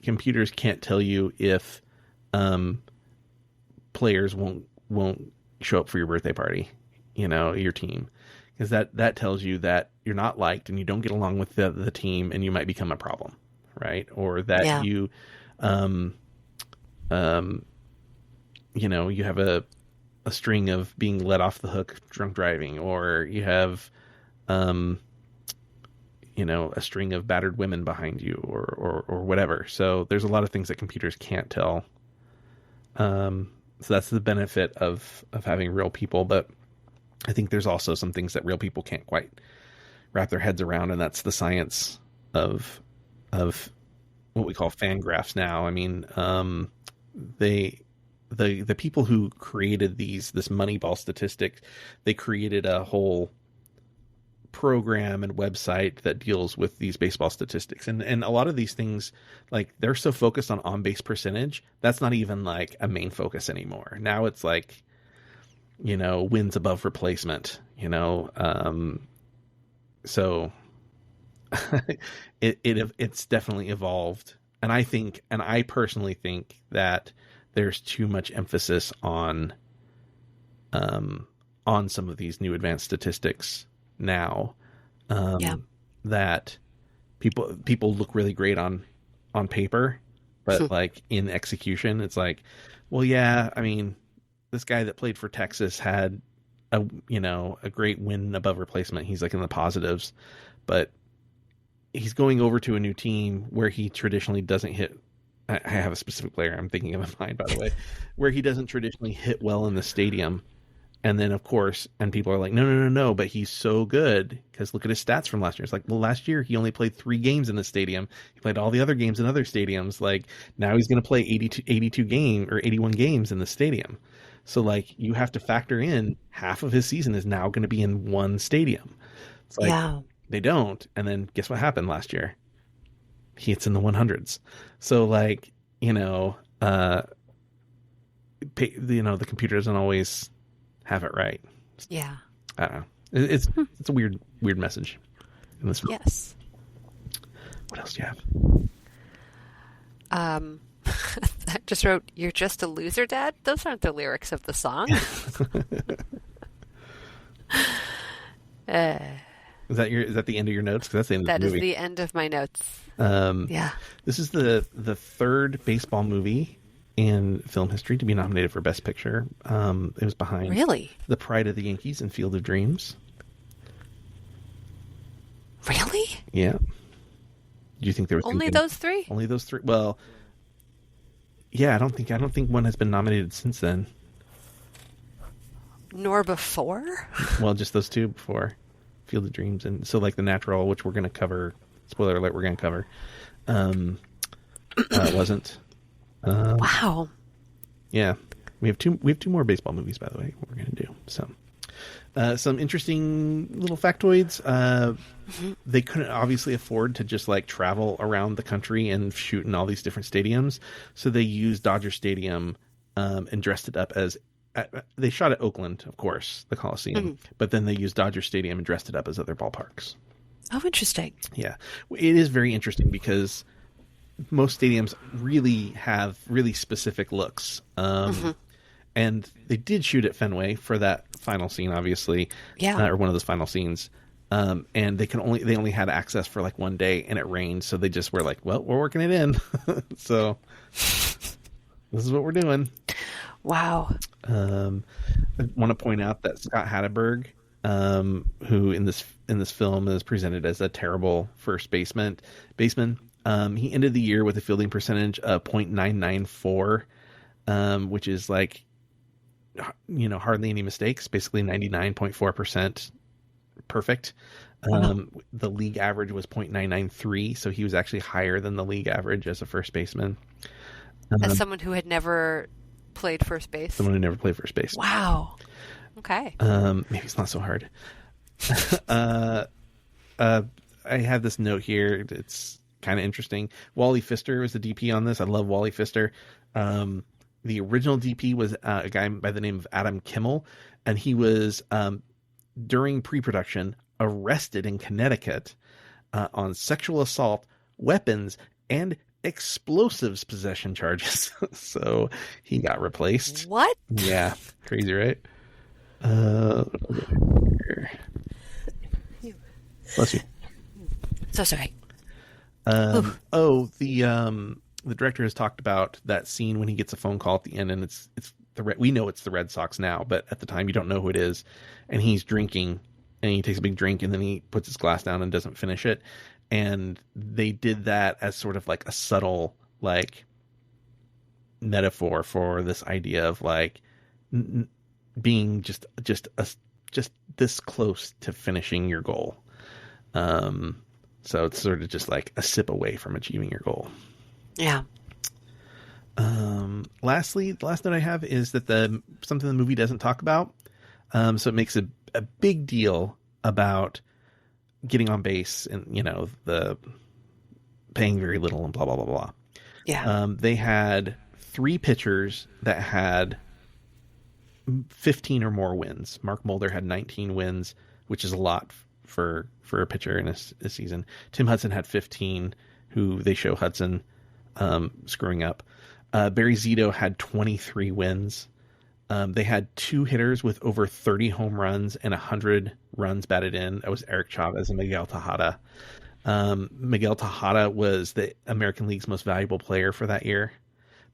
C: Computers can't tell you if players won't show up for your birthday party, your team, because that tells you that you're not liked and you don't get along with the team and you might become a problem, right? Or that you you have a string of being let off the hook drunk driving, or you have a string of battered women behind you, or whatever. So there's a lot of things that computers can't tell. So that's the benefit of having real people. But I think there's also some things that real people can't quite wrap their heads around, and that's the science of what we call fan graphs now. I mean, the people who created this Moneyball statistic, they created a whole program and website that deals with these baseball statistics, and a lot of these things, like, they're so focused on base percentage, that's not even like a main focus anymore. Now it's like, wins above replacement, so it's definitely evolved. And I personally think that there's too much emphasis on some of these new advanced statistics now, that people look really great on paper, but like in execution, it's like, well, yeah, I mean, this guy that played for Texas had a great win above replacement. He's like in the positives, but he's going over to a new team where he traditionally doesn't hit. I have a specific player I'm thinking of in mind, by the way, where he doesn't traditionally hit well in the stadium. And then, of course, and people are like, no, but he's so good because look at his stats from last year. It's like, well, last year he only played 3 games in the stadium. He played all the other games in other stadiums. Like, now he's going to play 82 game or 81 games in the stadium. So, like, you have to factor in half of his season is now going to be in one stadium. It's like, they don't. And then guess what happened last year? He hits in the 100s. So, like, the computer doesn't always have it right.
D: Yeah.
C: I don't know. It's a weird message in this film.
D: Yes.
C: What else do you
D: have? I just wrote, "You're just a loser, Dad." Those aren't the lyrics of the song.
C: Is that the end of your notes? 'Cause that's the end of the movie.
D: That is the end of my notes. Yeah.
C: This is the third baseball movie in film history to be nominated for Best Picture. It was behind The Pride of the Yankees and Field of Dreams.
D: Really?
C: Yeah. Do you think there was
D: only those three?
C: Only those three. Well, yeah, I don't think one has been nominated since then.
D: Nor before?
C: Well, just those two before Field of Dreams, and so like The Natural, which we're going to cover. Spoiler alert: we're going to cover. Wasn't.
D: Wow.
C: Yeah, we have two more baseball movies, by the way. We're going to do so. Some interesting little factoids. They couldn't obviously afford to just like travel around the country and shoot in all these different stadiums. So they used Dodger Stadium and dressed it up as they shot at Oakland, of course, the Coliseum, but then they used Dodger Stadium and dressed it up as other ballparks.
D: Oh, interesting.
C: Yeah. It is very interesting because most stadiums really have really specific looks. And they did shoot at Fenway for that final scene, obviously.
D: Yeah.
C: Or one of those final scenes. And they only had access for like one day, and it rained, so they just were like, well, we're working it in. So this is what we're doing.
D: Wow.
C: I want to point out that Scott Hatteberg, who in this film is presented as a terrible first baseman, he ended the year with a fielding percentage of .994, which is like, hardly any mistakes, basically 99.4% perfect. The league average was .993, so he was actually higher than the league average as a first baseman.
D: As someone who had never played first base.
C: Someone who never played first base.
D: Wow. Okay.
C: Maybe it's not so hard. I have this note here. It's kind of interesting. Wally Pfister was the DP on this. I love Wally Pfister. The original DP was a guy by the name of Adam Kimmel, and he was, during pre-production, arrested in Connecticut on sexual assault, weapons, and explosives possession charges. So he got replaced.
D: What?
C: Yeah. Crazy, right? Bless you.
D: So sorry.
C: The director has talked about that scene when he gets a phone call at the end, and it's we know it's the Red Sox now, but at the time you don't know who it is, and he's drinking, and he takes a big drink, and then he puts his glass down and doesn't finish it, and they did that as sort of like a subtle like metaphor for this idea of like being just this close to finishing your goal. So it's sort of just like a sip away from achieving your goal.
D: Yeah.
C: Lastly, the last note I have is that something the movie doesn't talk about. So it makes a big deal about getting on base and, the paying very little and blah, blah, blah, blah.
D: Yeah.
C: They had 3 pitchers that had 15 or more wins. Mark Mulder had 19 wins, which is a lot for a pitcher in a season. Tim Hudson had 15, who they show Hudson screwing up. Barry Zito had 23 wins. They had 2 hitters with over 30 home runs and 100 runs batted in. That was Eric Chavez and Miguel Tejada. Miguel Tejada was the American League's most valuable player for that year.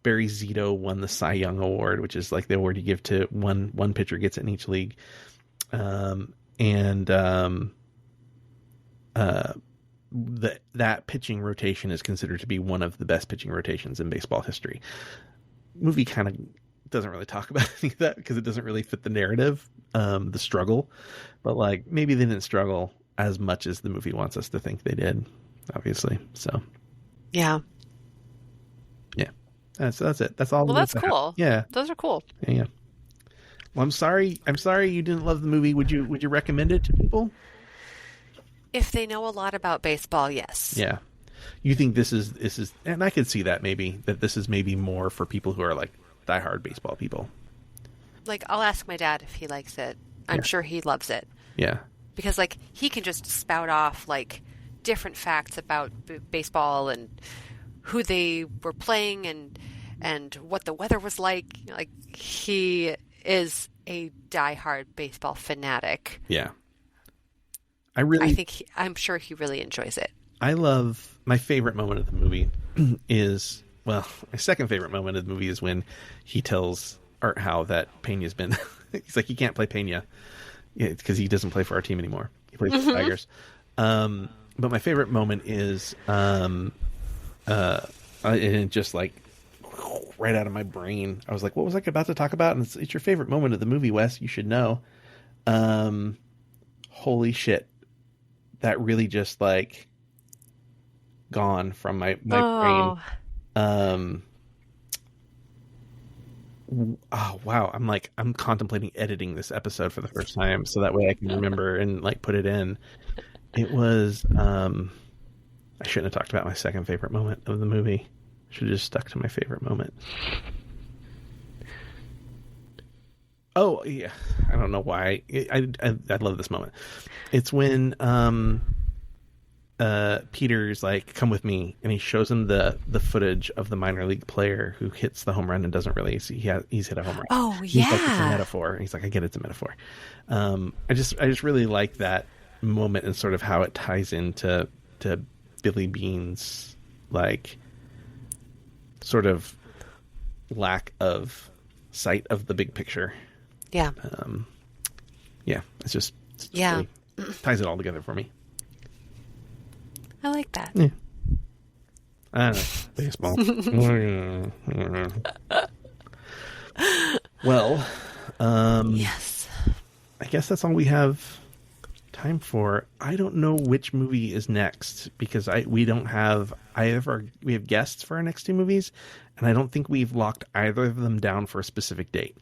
C: Barry Zito won the Cy Young Award, which is like the award you give to one pitcher gets it in each league. That pitching rotation is considered to be one of the best pitching rotations in baseball history. Movie kind of doesn't really talk about any of that because it doesn't really fit the narrative, the struggle. But like maybe they didn't struggle as much as the movie wants us to think they did, obviously. So
D: yeah.
C: That's it. That's all.
D: Well, that's cool.
C: Yeah,
D: those are cool.
C: Yeah. Well, I'm sorry you didn't love the movie. Would you recommend it to people?
D: If they know a lot about baseball, yes.
C: Yeah. You think this is, and I could see that this is maybe more for people who are like diehard baseball people.
D: Like, I'll ask my dad if he likes it. I'm sure he loves it.
C: Yeah.
D: Because like he can just spout off like different facts about baseball and who they were playing and what the weather was like. Like, he is a diehard baseball fanatic.
C: Yeah.
D: I'm sure he really enjoys it.
C: I love my favorite moment of the movie is, well, my second favorite moment of the movie is when he tells Art Howe that Pena's been, he's like, he can't play Pena because he doesn't play for our team anymore. He plays for the Tigers. But my favorite moment is, and just like right out of my brain, I was like, what was I about to talk about? And it's your favorite moment of the movie, Wes. You should know. Holy shit. That really just like gone from my brain. Oh wow, I'm contemplating editing this episode for the first time so that way I can remember and like put it in. It was I shouldn't have talked about my second favorite moment of the movie. I should have just stuck to my favorite moment. Oh yeah, I don't know why. I love this moment. It's when Peter's like, "Come with me," and he shows him the footage of the minor league player who hits the home run and doesn't really see he's hit a home run.
D: Oh yeah,
C: he's like, it's a metaphor. He's like, I get it's a metaphor. I just really like that moment and sort of how it ties into Billy Bean's like sort of lack of sight of the big picture.
D: Yeah.
C: It's really ties it all together for me.
D: I like that.
C: Yeah. I don't know. Baseball. Well,
D: yes.
C: I guess that's all we have time for. I don't know which movie is next because we don't have we have guests for our next two movies, and I don't think we've locked either of them down for a specific date.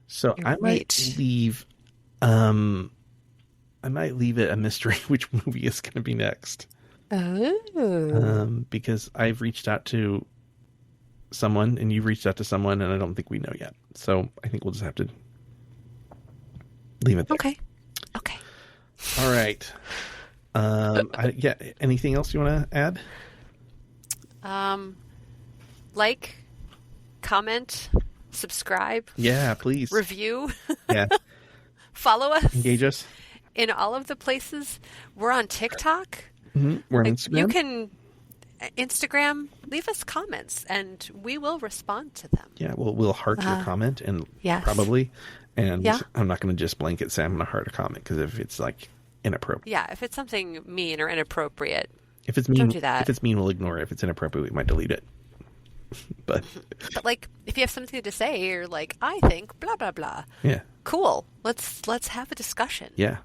C: So
D: You're
C: I might leave it a mystery which movie is going to be next.
D: Oh.
C: Because I've reached out to someone and you've reached out to someone and I don't think we know yet. So I think we'll just have to leave it there.
D: Okay.
C: All right. Anything else you want to add?
D: Like, comment, subscribe.
C: Yeah, please.
D: Review.
C: Yeah.
D: Follow us.
C: Engage us.
D: In all of the places. We're on TikTok.
C: Mm-hmm. We're on Instagram.
D: You can Instagram, leave us comments, and we will respond to them.
C: Yeah, we'll heart your comment and probably. And I'm not going to just blanket say I'm going to heart a comment because if it's like inappropriate.
D: Yeah, if it's something mean or inappropriate,
C: if it's mean,
D: don't do that.
C: If it's mean, we'll ignore it. If it's inappropriate, we might delete it. But
D: like, if you have something to say, you're like, I think blah blah blah.
C: Yeah.
D: Cool. Let's have a discussion.
C: Yeah.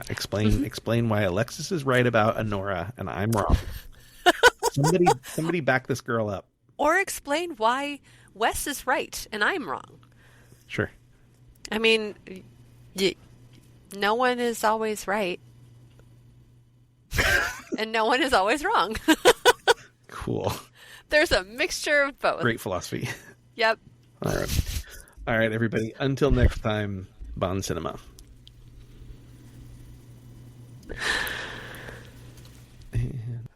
C: Explain why Alexis is right about Honora and I'm wrong. Somebody back this girl up.
D: Or explain why Wes is right and I'm wrong.
C: Sure.
D: I mean, no one is always right. And no one is always wrong.
C: Cool.
D: There's a mixture of both.
C: Great philosophy.
D: Yep.
C: All right, everybody. Until next time, Bon Cinema.